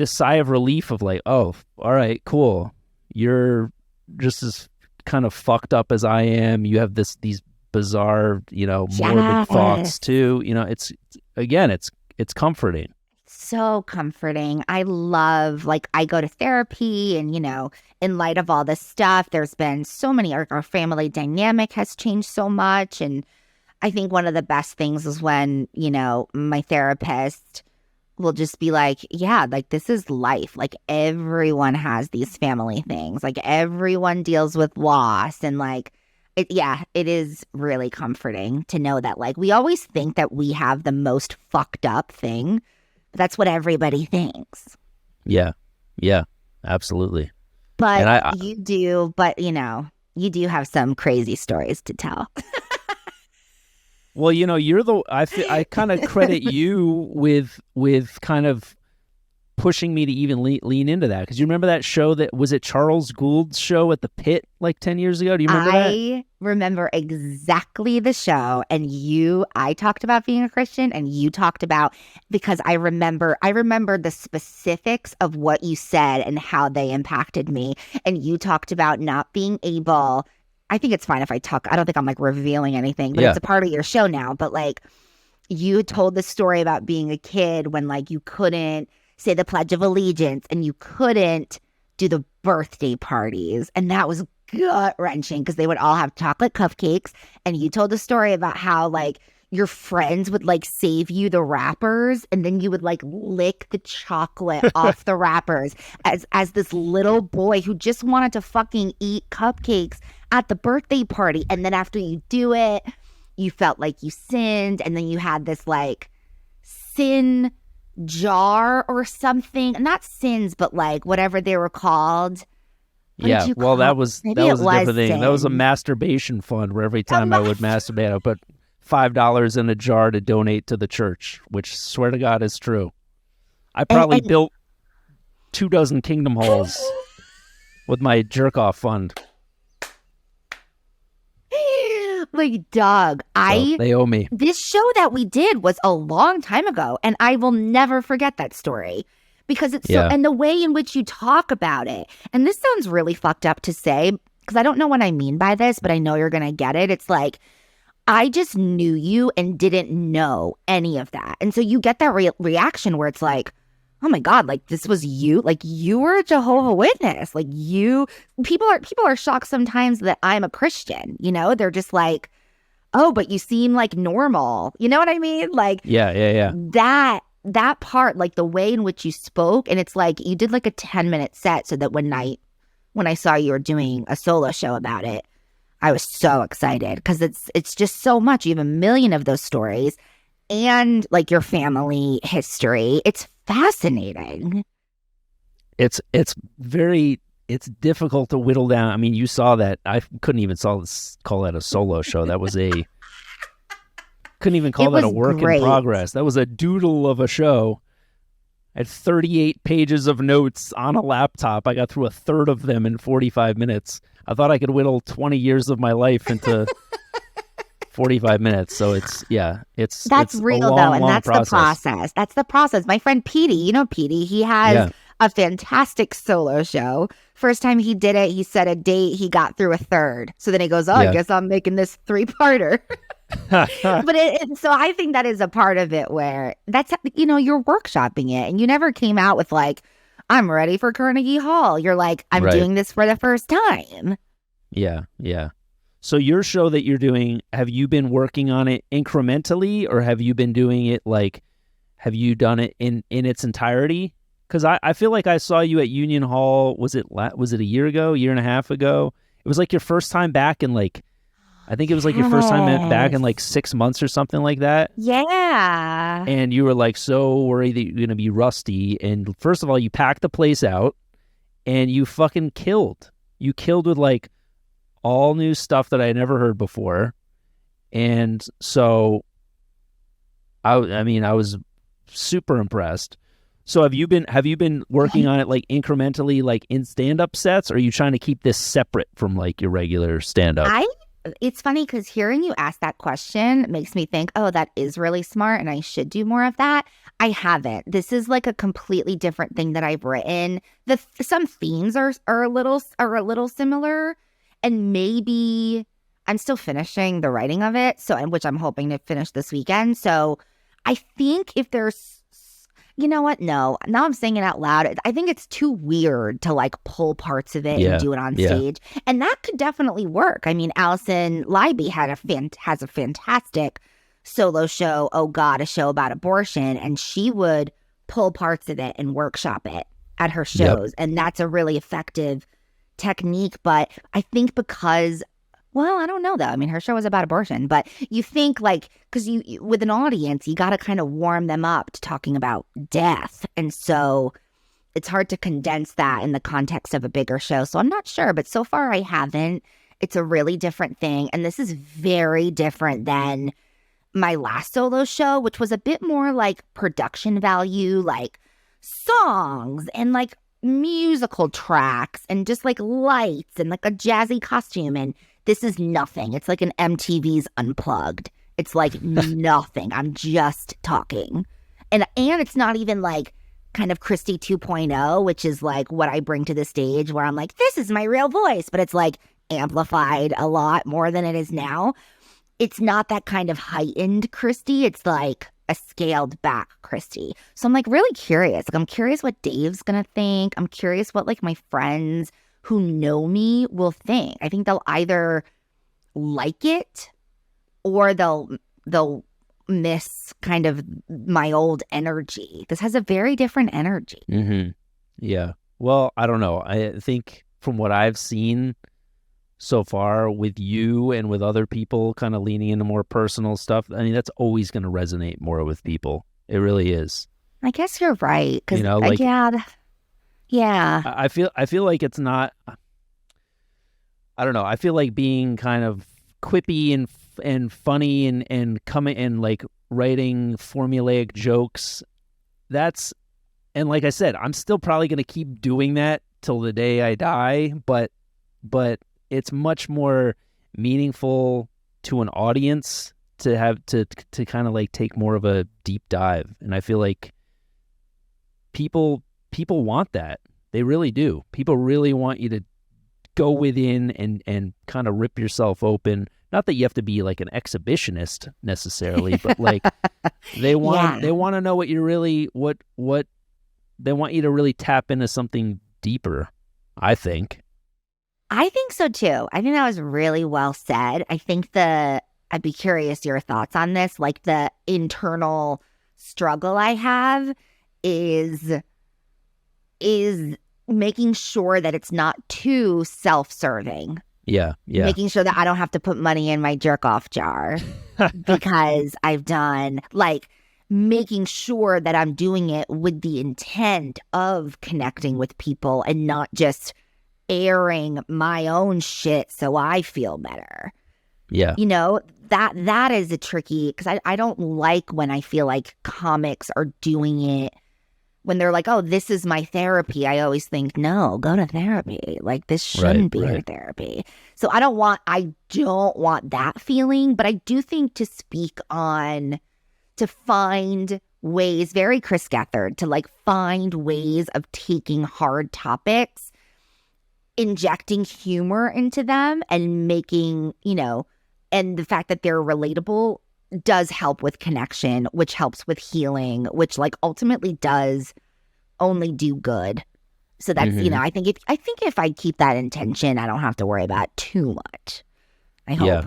sigh of relief of like, oh, all right, cool. You're just as kind of fucked up as I am. You have these bizarre, morbid thoughts too. It's comforting. So comforting. I love, I go to therapy and, in light of all this stuff, there's been so many, our family dynamic has changed so much. And I think one of the best things is when, my therapist will just be like, yeah, this is life. Everyone has these family things. Everyone deals with loss. And it is really comforting to know that we always think that we have the most fucked up thing. But that's what everybody thinks. Yeah. Yeah, absolutely. But you do have some crazy stories to tell. Well, you're I kind of credit you with kind of pushing me to even lean into that. Because you remember that show was it Charles Gould's show at the Pit 10 years ago? Do you remember that? I remember exactly the show. And I talked about being a Christian, and you talked about, because I remember the specifics of what you said and how they impacted me. And you talked about not being able, I think it's fine if I talk, I don't think I'm revealing anything, but it's a part of your show now. But you told the story about being a kid when you couldn't say the Pledge of Allegiance and you couldn't do the birthday parties. And that was gut-wrenching because they would all have chocolate cupcakes. And you told a story about how your friends would save you the wrappers, and then you would lick the chocolate off the wrappers as this little boy who just wanted to fucking eat cupcakes at the birthday party. And then after you do it, you felt like you sinned, and then you had this sin jar or something. Not sins, but whatever they were called. Yeah, well, that was a different thing. That was a masturbation fund where every time I would masturbate, I put $5 in a jar to donate to the church, which, swear to God, is true. I probably built 24 Kingdom Halls with my jerk-off fund. Doug, they owe me. This show that we did was a long time ago, and I will never forget that story. Because it's so, and the way in which you talk about it, and this sounds really fucked up to say, because I don't know what I mean by this, but I know you're going to get it. It's I just knew you and didn't know any of that. And so you get that reaction where it's oh my God, this was you? You were a Jehovah Witness. People are shocked sometimes that I'm a Christian, They're just oh, but you seem normal. You know what I mean? Yeah. That part, the way in which you spoke, and it's you did a 10-minute set, so that when I saw you were doing a solo show about it, I was so excited because it's just so much. You have a million of those stories and your family history. It's fascinating. It's difficult to whittle down. I mean, you saw that. I couldn't even call that a solo show. That was couldn't even call that a work in progress. That was a doodle of a show. I had 38 pages of notes on a laptop. I got through a third of them in 45 minutes. I thought I could whittle 20 years of my life into 45 minutes. So it's real long, though. And long that's process. the process. That's the process. My friend Petey, Petey, he has a fantastic solo show. First time he did it, he set a date, he got through a third. So then he goes, I guess I'm making this 3-parter. But so I think that is a part of it where that's, you're workshopping it, and you never came out with I'm ready for Carnegie Hall. You're I'm doing this for the first time. Yeah. So your show that you're doing, have you been working on it incrementally, or have you been doing it have you done it in its entirety? Because I feel like I saw you at Union Hall, was it a year and a half ago? It was your first time back in I think it was your first time back in 6 months or something like that. Yeah. And you were so worried that you're going to be rusty. And first of all, you packed the place out and you fucking killed. You killed with all new stuff that I never heard before. And so I mean, I was super impressed. So have you been working on it like incrementally, like in stand-up sets, or are you trying to keep this separate from like your regular stand-up? It's funny because hearing you ask that question makes me think, oh, that is really smart and I should do more of that. I haven't. This is like a completely different thing that I've written. Some themes are a little similar, and maybe I'm still finishing the writing of it, which I'm hoping to finish this weekend. So I think if there's, you know what? No, now I'm saying it out loud. I think it's too weird to like pull parts of it and do it on stage. And that could definitely work. I mean, Allison Leiby has a fantastic solo show, Oh God, a show about abortion. And she would pull parts of it and workshop it at her shows. Yep. And that's a really effective technique. But I think because, well, I don't know though. I mean, her show was about abortion, but you think like, because you with an audience, you got to kind of warm them up to talking about death. And so it's hard to condense that in the context of a bigger show. So I'm not sure, but so far I haven't. It's a really different thing. And this is very different than my last solo show, which was a bit more like production value, like songs and like musical tracks and just like lights and like a jazzy costume. And this is nothing. It's like an MTV's Unplugged. It's like nothing. I'm just talking. And it's not even like kind of Christi 2.0, which is like what I bring to the stage where I'm like, this is my real voice. But it's like amplified a lot more than it is now. It's not that kind of heightened Christi. It's like a scaled back Christi. So I'm like really curious. Like I'm curious what Dave's going to think. I'm curious what like my friends who know me will think. I think they'll either like it or they'll miss kind of my old energy. This has a very different energy. Mm-hmm. Yeah. Well, I don't know. I think from what I've seen so far with you and with other people kind of leaning into more personal stuff, I mean, that's always going to resonate more with people. It really is. I guess you're right. Because, yeah. I feel like it's not, I don't know. I feel like being kind of quippy and funny and coming and like writing formulaic jokes. And like I said, I'm still probably going to keep doing that till the day I die, but it's much more meaningful to an audience to have to kind of like take more of a deep dive. And I feel like people want that. They really do. People really want you to go within and kind of rip yourself open. Not that you have to be like an exhibitionist necessarily, but like they want to know what you really what they want you to really tap into something deeper, I think. I think so too. I think that was really well said. I think I'd be curious your thoughts on this. Like the internal struggle I have is making sure that it's not too self-serving. Yeah. Making sure that I don't have to put money in my jerk-off jar because I've done, like, making sure that I'm doing it with the intent of connecting with people and not just airing my own shit so I feel better. Yeah. You know, that is a tricky, because I don't like when I feel like comics are doing it when they're like, oh, this is my therapy. I always think, no, go to therapy. Like, this shouldn't be your therapy. So I don't want that feeling, but I do think to find ways, very Chris Gethard, to like find ways of taking hard topics, injecting humor into them and making, and the fact that they're relatable does help with connection, which helps with healing, which like ultimately does only do good. So that's, I think if I keep that intention, I don't have to worry about too much. I hope.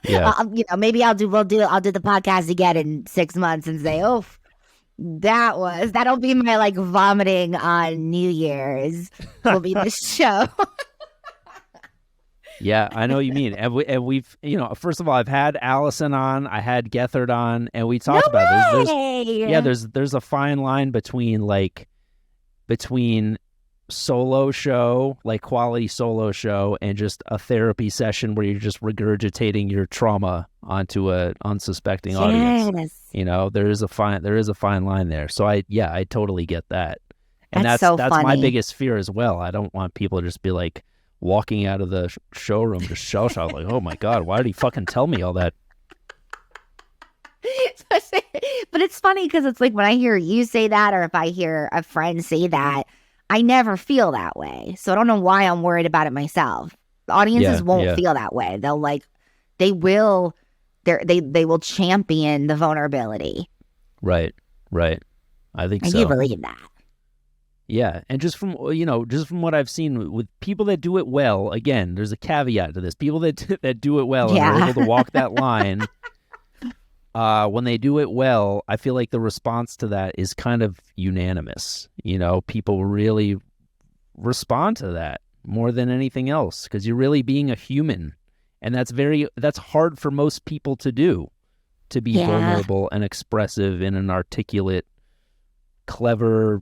Yeah. Maybe we'll do the podcast again in 6 months and say, oh, that'll be my like vomiting on New Year's will be the show. Yeah, I know what you mean. And we've, first of all, I've had Allison on, I had Gethard on, and we talked about it. There's a fine line between solo show, like quality solo show, and just a therapy session where you're just regurgitating your trauma onto a unsuspecting audience. Yes. There is a fine line there. So I totally get that. And That's that's so my funny. biggest fear as well. I don't want people to just be like walking out of the showroom just shell shocked, like, oh my God, why did he fucking tell me all that? But it's funny because it's like when I hear you say that, or if I hear a friend say that, I never feel that way. So I don't know why I'm worried about it myself. The audiences won't feel that way. They will champion the vulnerability. Right. I think I so. do believe that. Yeah, and just from what I've seen with people that do it well, again, there's a caveat to this. People that do it well and are able to walk that line, when they do it well, I feel like the response to that is kind of unanimous. People really respond to that more than anything else because you're really being a human, and that's hard for most people to do, to be vulnerable and expressive in an articulate, clever,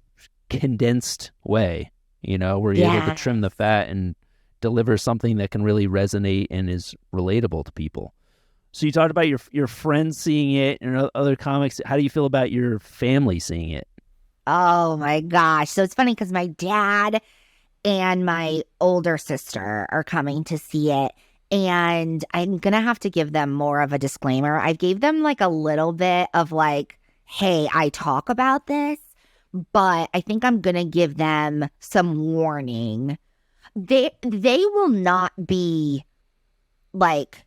condensed way, where you're able to trim the fat and deliver something that can really resonate and is relatable to people. So you talked about your friends seeing it and other comics. How do you feel about your family seeing it? Oh my gosh. So it's funny because my dad and my older sister are coming to see it. And I'm going to have to give them more of a disclaimer. I gave them like a little bit of like, hey, I talk about this, but I think I'm going to give them some warning. They will not be like,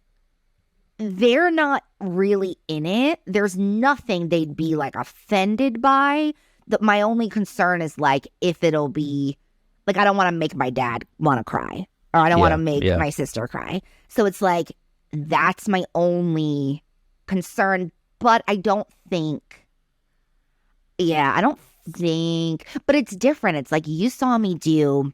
they're not really in it. There's nothing they'd be like offended by. My only concern is like if it'll be like, I don't want to make my dad want to cry, or I don't want to make my sister cry. So it's like, that's my only concern. But I don't think, but it's different. It's like you saw me do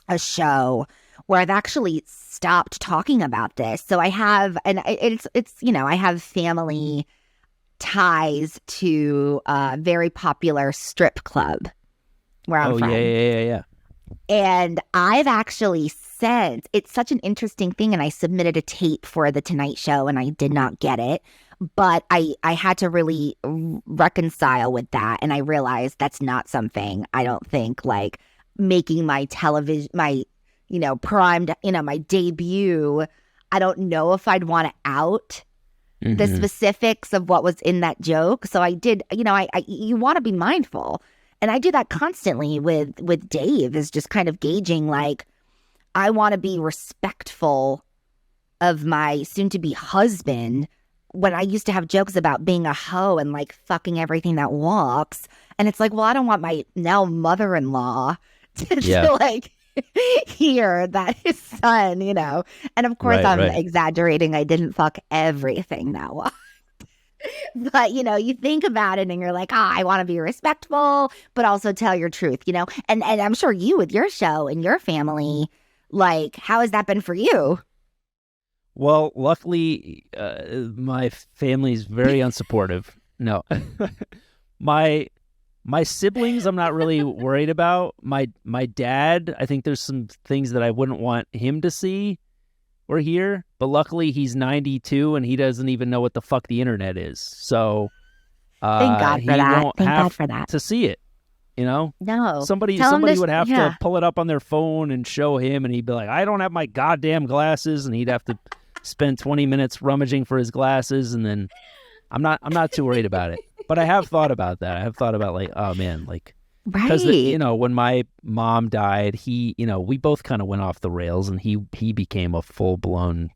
a show where I've actually stopped talking about this. So I have, and it's I have family ties to a very popular strip club where I'm from. Yeah. And I've actually said, it's such an interesting thing, and I submitted a tape for The Tonight Show and I did not get it. But I had to really reconcile with that. And I realized that's not something I don't think like making my television, my, primed, my debut. I don't know if I'd want to out the specifics of what was in that joke. So I did, you want to be mindful. And I do that constantly with Dave, is just kind of gauging like, I want to be respectful of my soon to be husband. When I used to have jokes about being a hoe and like fucking everything that walks. And it's like, well, I don't want my now mother-in-law to like hear that his son, And of course I'm exaggerating. I didn't fuck everything that walked. But, you think about it and you're like, I want to be respectful, but also tell your truth, And I'm sure you with your show and your family, like, how has that been for you? Well, luckily, my family's very unsupportive. No, my siblings, I'm not really worried about. My dad, I think there's some things that I wouldn't want him to see or hear. But luckily, he's 92 and he doesn't even know what the fuck the internet is. So thank God for that. Won't thank have God for that. to see it. No. Somebody would have to pull it up on their phone and show him, and he'd be like, I don't have my goddamn glasses, and he'd have to spend 20 minutes rummaging for his glasses, and then I'm not too worried about it. But I have thought about that. I have thought about like, oh man, like, because when my mom died, he, we both kind of went off the rails, and he became a full blown,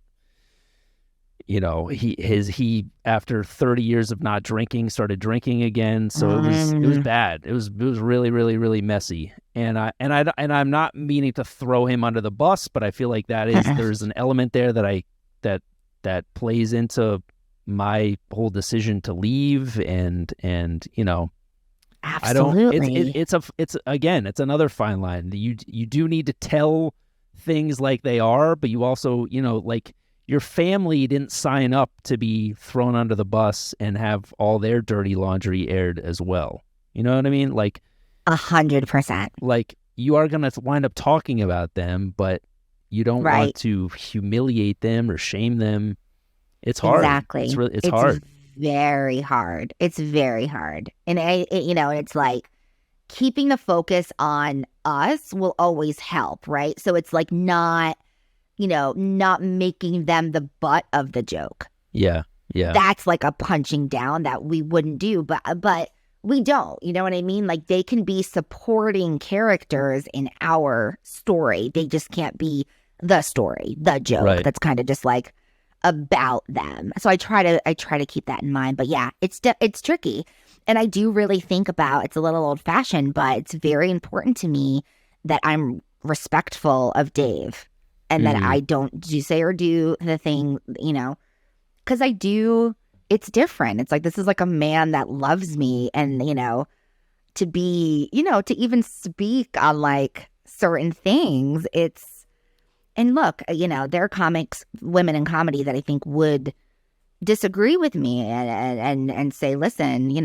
he after 30 years of not drinking started drinking again. So it was bad. It was really, really, really messy. And I'm not meaning to throw him under the bus, but I feel like there's an element there that plays into my whole decision to leave, and absolutely. It's another fine line. You do need to tell things like they are, but you also, like, your family didn't sign up to be thrown under the bus and have all their dirty laundry aired as well. You know what I mean? Like 100%. Like, you are going to wind up talking about them, but you don't Right. want to humiliate them or shame them. It's hard. Exactly. It's hard. Very hard. It's very hard. And it's like keeping the focus on us will always help, right? So it's like not making them the butt of the joke. Yeah. That's like a punching down that we wouldn't do, but we don't. You know what I mean? Like they can be supporting characters in our story. They just can't be the story, the joke. Right. That's kind of just like about them. So I try to keep that in mind. But yeah, it's tricky. And I do really think about, it's a little old fashioned, but it's very important to me that I'm respectful of Dave and that I don't say or do the thing, because I do, it's different. It's like, this is like a man that loves me, and, to be, to even speak on like certain things, and look, there are women in comedy that I think would disagree with me and say, listen, you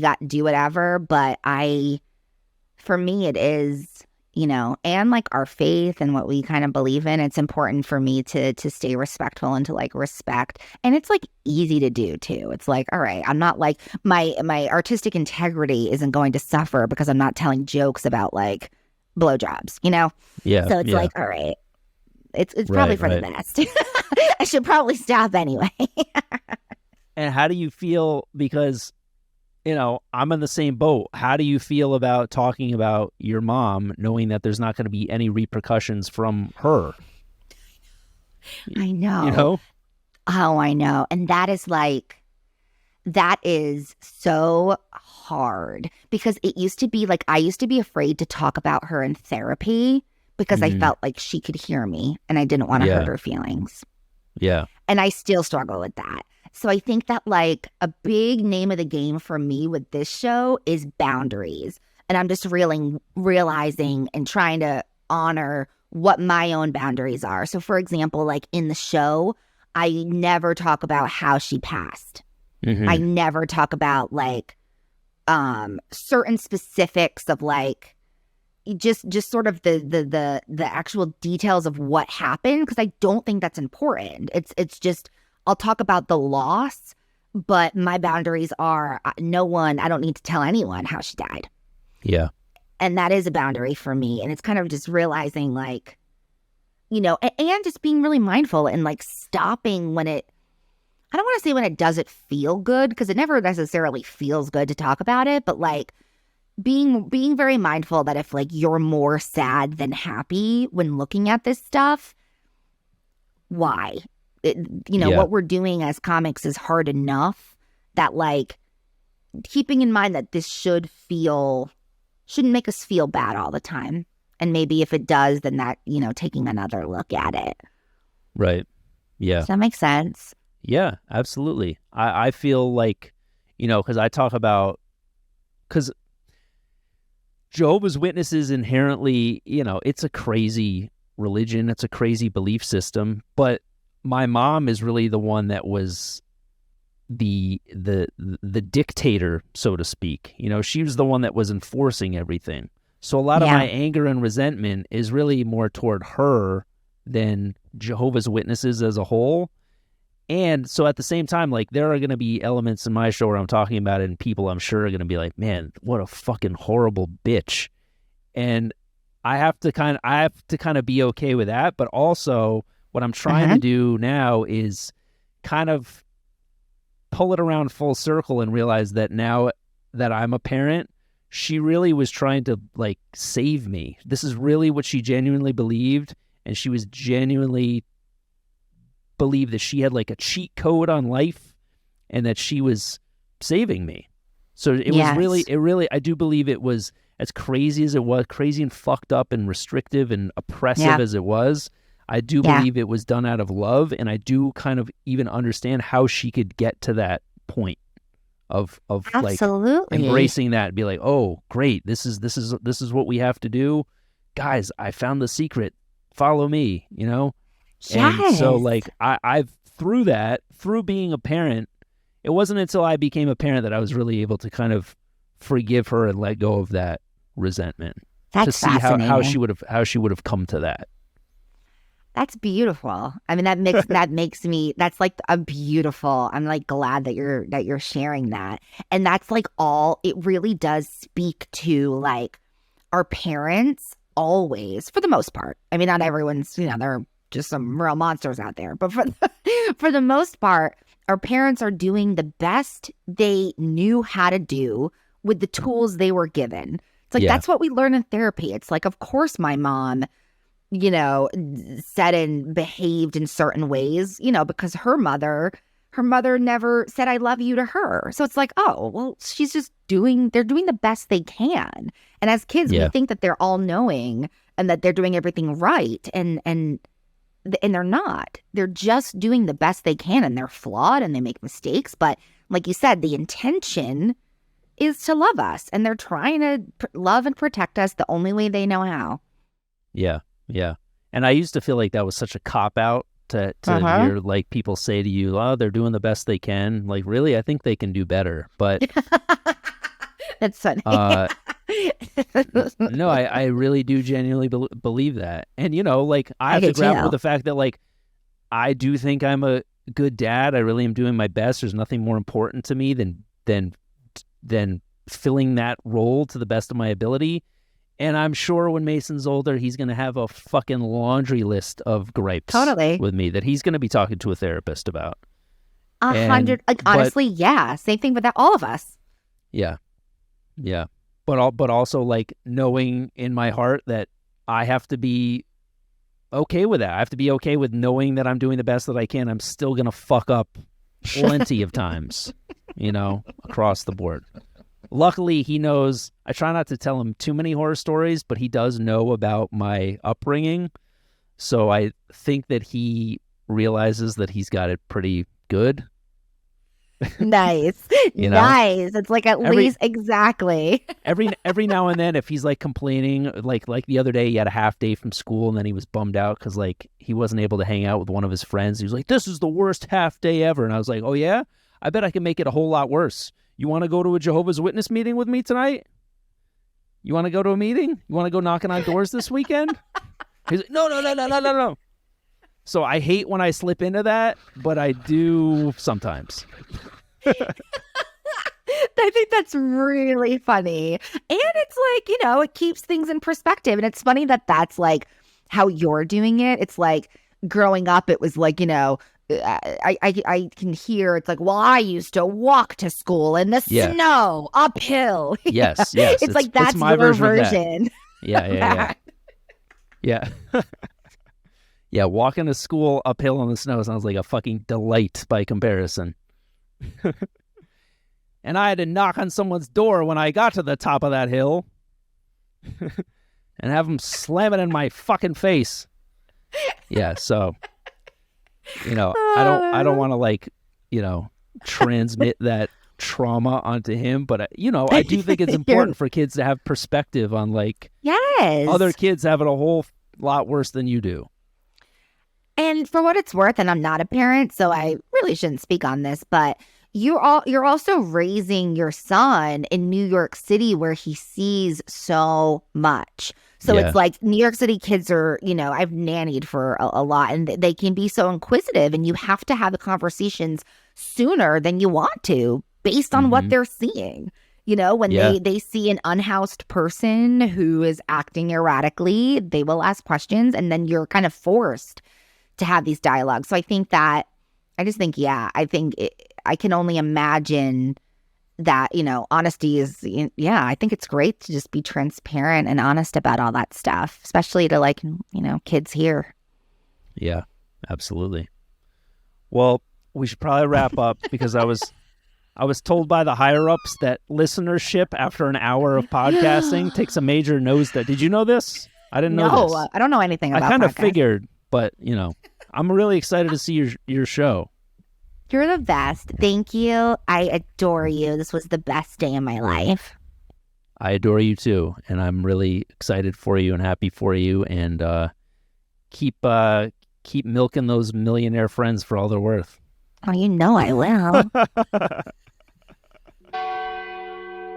got to do whatever. But for me, it is, and like our faith and what we kind of believe in, it's important for me to stay respectful and to like respect. And it's like easy to do too. It's like, all right, I'm not like my artistic integrity isn't going to suffer because I'm not telling jokes about like blowjobs, Yeah. So it's like, all right, it's probably for the best. I should probably stop anyway. And how do you feel? Because, I'm in the same boat. How do you feel about talking about your mom, knowing that there's not going to be any repercussions from her? I know. Oh, I know. And that is so hard, because it used to be like, I used to be afraid to talk about her in therapy because I felt like she could hear me and I didn't want to hurt her feelings. Yeah. And I still struggle with that. So I think that like a big name of the game for me with this show is boundaries. And I'm just realizing and trying to honor what my own boundaries are. So for example, like in the show, I never talk about how she passed. I never talk about like certain specifics of like just sort of the actual details of what happened, because I don't think that's important. It's just, I'll talk about the loss, but my boundaries are I don't need to tell anyone how she died. Yeah. And that is a boundary for me. And it's kind of just realizing like, and just being really mindful and like stopping when I don't want to say when it doesn't feel good, because it never necessarily feels good to talk about it, but like being very mindful that if like you're more sad than happy when looking at this stuff, why? What we're doing as comics is hard enough that like keeping in mind that this shouldn't make us feel bad all the time. And maybe if it does, then that, taking another look at it. Right. Yeah. Does that make sense? Yeah, absolutely. I feel like, because I talk about, because Jehovah's Witnesses inherently, it's a crazy religion. It's a crazy belief system. But my mom is really the one that was the dictator, so to speak. She was the one that was enforcing everything. So a lot of my anger and resentment is really more toward her than Jehovah's Witnesses as a whole. And so at the same time, like there are going to be elements in my show where I'm talking about it and people I'm sure are going to be like, man, what a fucking horrible bitch. And I have to kind of be okay with that. But also what I'm trying to do now is kind of pull it around full circle and realize that now that I'm a parent, she really was trying to like save me. This is really what she genuinely believed. And she was genuinely believed that she had like a cheat code on life and that she was saving me. So it was really, I do believe it was as crazy as it was, crazy and fucked up and restrictive and oppressive as it was. I do believe it was done out of love. And I do kind of even understand how she could get to that point of like embracing that and be like, oh, great. This is what we have to do. Guys, I found the secret. Follow me, Yes. And so like I've through being a parent, it wasn't until I became a parent that I was really able to kind of forgive her and let go of that resentment. to That's see how fascinating. she would have come to that. That's beautiful. I mean, that makes me. That's like a beautiful. I'm like glad that you're sharing that, and that's like all. It really does speak to like our parents always, for the most part. I mean, not everyone's. There are just some real monsters out there, but for the most part, our parents are doing the best they knew how to do with the tools they were given. It's like Yeah. that's what we learn in therapy. It's like, of course, my mom said and behaved in certain ways, because her mother never said I love you to her. So it's like, oh, well, they're doing the best they can. And as kids, we Yeah. think that they're all knowing and that they're doing everything right. And they're not. They're just doing the best they can, and they're flawed and they make mistakes. But like you said, the intention is to love us, and they're trying to love and protect us the only way they know how. Yeah. Yeah. And I used to feel like that was such a cop out to hear like people say to you, oh, they're doing the best they can. Like, really, I think they can do better. But That's funny. no, I really do genuinely believe that. And, like I have I to do grapple too. with the fact that like I do think I'm a good dad. I really am doing my best. There's nothing more important to me than filling that role to the best of my ability. And I'm sure when Mason's older, he's going to have a fucking laundry list of gripes Totally. with me that he's going to be talking to a therapist about. 100. Like, honestly, yeah. Same thing with that. All of us. Yeah. Yeah. But also like knowing in my heart that I have to be okay with that. I have to be okay with knowing that I'm doing the best that I can. I'm still going to fuck up plenty of times, across the board. Luckily, he knows. I try not to tell him too many horror stories, but he does know about my upbringing. So I think that he realizes that he's got it pretty good. Nice. Nice. It's like at least exactly. every now and then, if he's like complaining, like the other day, he had a half day from school and then he was bummed out because like he wasn't able to hang out with one of his friends. He was like, "This is the worst half day ever," and I was like, "Oh yeah, I bet I can make it a whole lot worse. You want to go to a Jehovah's Witness meeting with me tonight? You want to go to a meeting? You want to go knocking on doors this weekend?" He's like, no. So I hate when I slip into that, but I do sometimes. I think that's really funny. And it's like, it keeps things in perspective. And it's funny that that's like how you're doing it. It's like growing up, it was like, I can hear it's like, well, I used to walk to school in the snow uphill. Yes. It's like that's my your version. Yeah. Yeah, walking to school uphill in the snow sounds like a fucking delight by comparison. And I had to knock on someone's door when I got to the top of that hill and have them slam it in my fucking face. Yeah, so I don't want to like, transmit that trauma onto him, but I do think it's important for kids to have perspective on like other kids having a whole lot worse than you do. And for what it's worth, and I'm not a parent, so I really shouldn't speak on this, but you're also raising your son in New York City where he sees so much. So it's like New York City kids are, I've nannied for a lot, and they can be so inquisitive, and you have to have the conversations sooner than you want to based on what they're seeing. When they see an unhoused person who is acting erratically, they will ask questions, and then you're kind of forced to have these dialogues. So I think that, I can only imagine that, honesty is, I think it's great to just be transparent and honest about all that stuff, especially to like, kids here. Yeah, absolutely. Well, we should probably wrap up because I was told by the higher ups that listenership after an hour of podcasting takes a major nosedive. Did you know this? I didn't know this. No, I don't know anything about I kind of podcasts. figured, but I'm really excited to see your show. You're the best. Thank you. I adore you. This was the best day of my life. I adore you too, and I'm really excited for you and happy for you, and keep milking those millionaire friends for all they're worth. Oh, I will.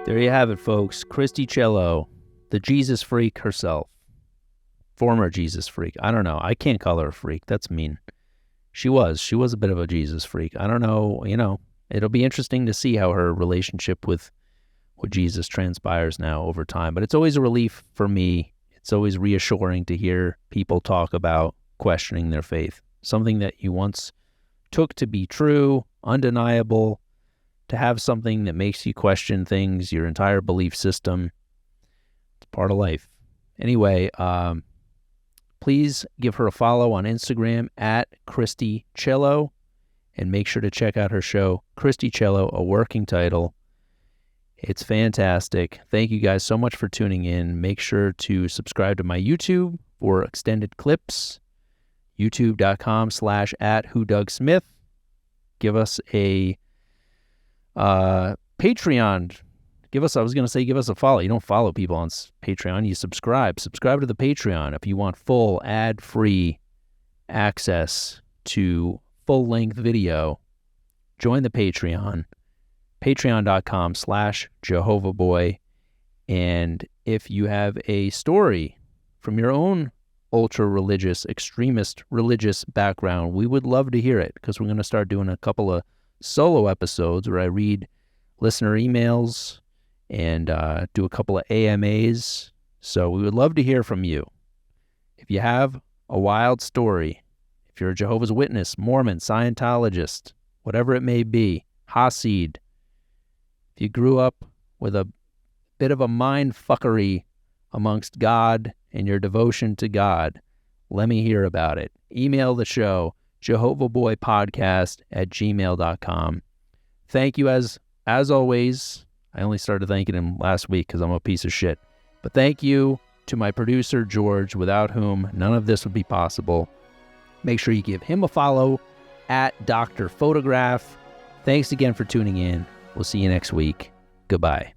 There you have it, folks. Christi Chiello. the Jesus freak herself, former Jesus freak. I don't know. I can't call her a freak. That's mean. She was a bit of a Jesus freak. I don't know. It'll be interesting to see how her relationship with Jesus transpires now over time. But it's always a relief for me. It's always reassuring to hear people talk about questioning their faith. Something that you once took to be true, undeniable, to have something that makes you question things, your entire belief system. It's part of life. Anyway, please give her a follow on Instagram at Christi Chiello, and make sure to check out her show, Christi Chiello, A Working Title. It's fantastic. Thank you guys so much for tuning in. Make sure to subscribe to my YouTube for extended clips, youtube.com/@WhoDougSmith. Give us a Patreon. Give us a follow. You don't follow people on Patreon. You subscribe. Subscribe to the Patreon if you want full ad-free access to full-length video. Join the Patreon. Patreon.com/JehovahBoy. And if you have a story from your own ultra-religious, extremist religious background, we would love to hear it, because we're going to start doing a couple of solo episodes where I read listener emails and do a couple of AMAs. So we would love to hear from you. If you have a wild story, if you're a Jehovah's Witness, Mormon, Scientologist, whatever it may be, Hasid, if you grew up with a bit of a mind fuckery amongst God and your devotion to God, let me hear about it. Email the show, jehovahboypodcast@gmail.com. Thank you as always. I only started thanking him last week because I'm a piece of shit. But thank you to my producer, George, without whom none of this would be possible. Make sure you give him a follow at Dr. Photograph. Thanks again for tuning in. We'll see you next week. Goodbye.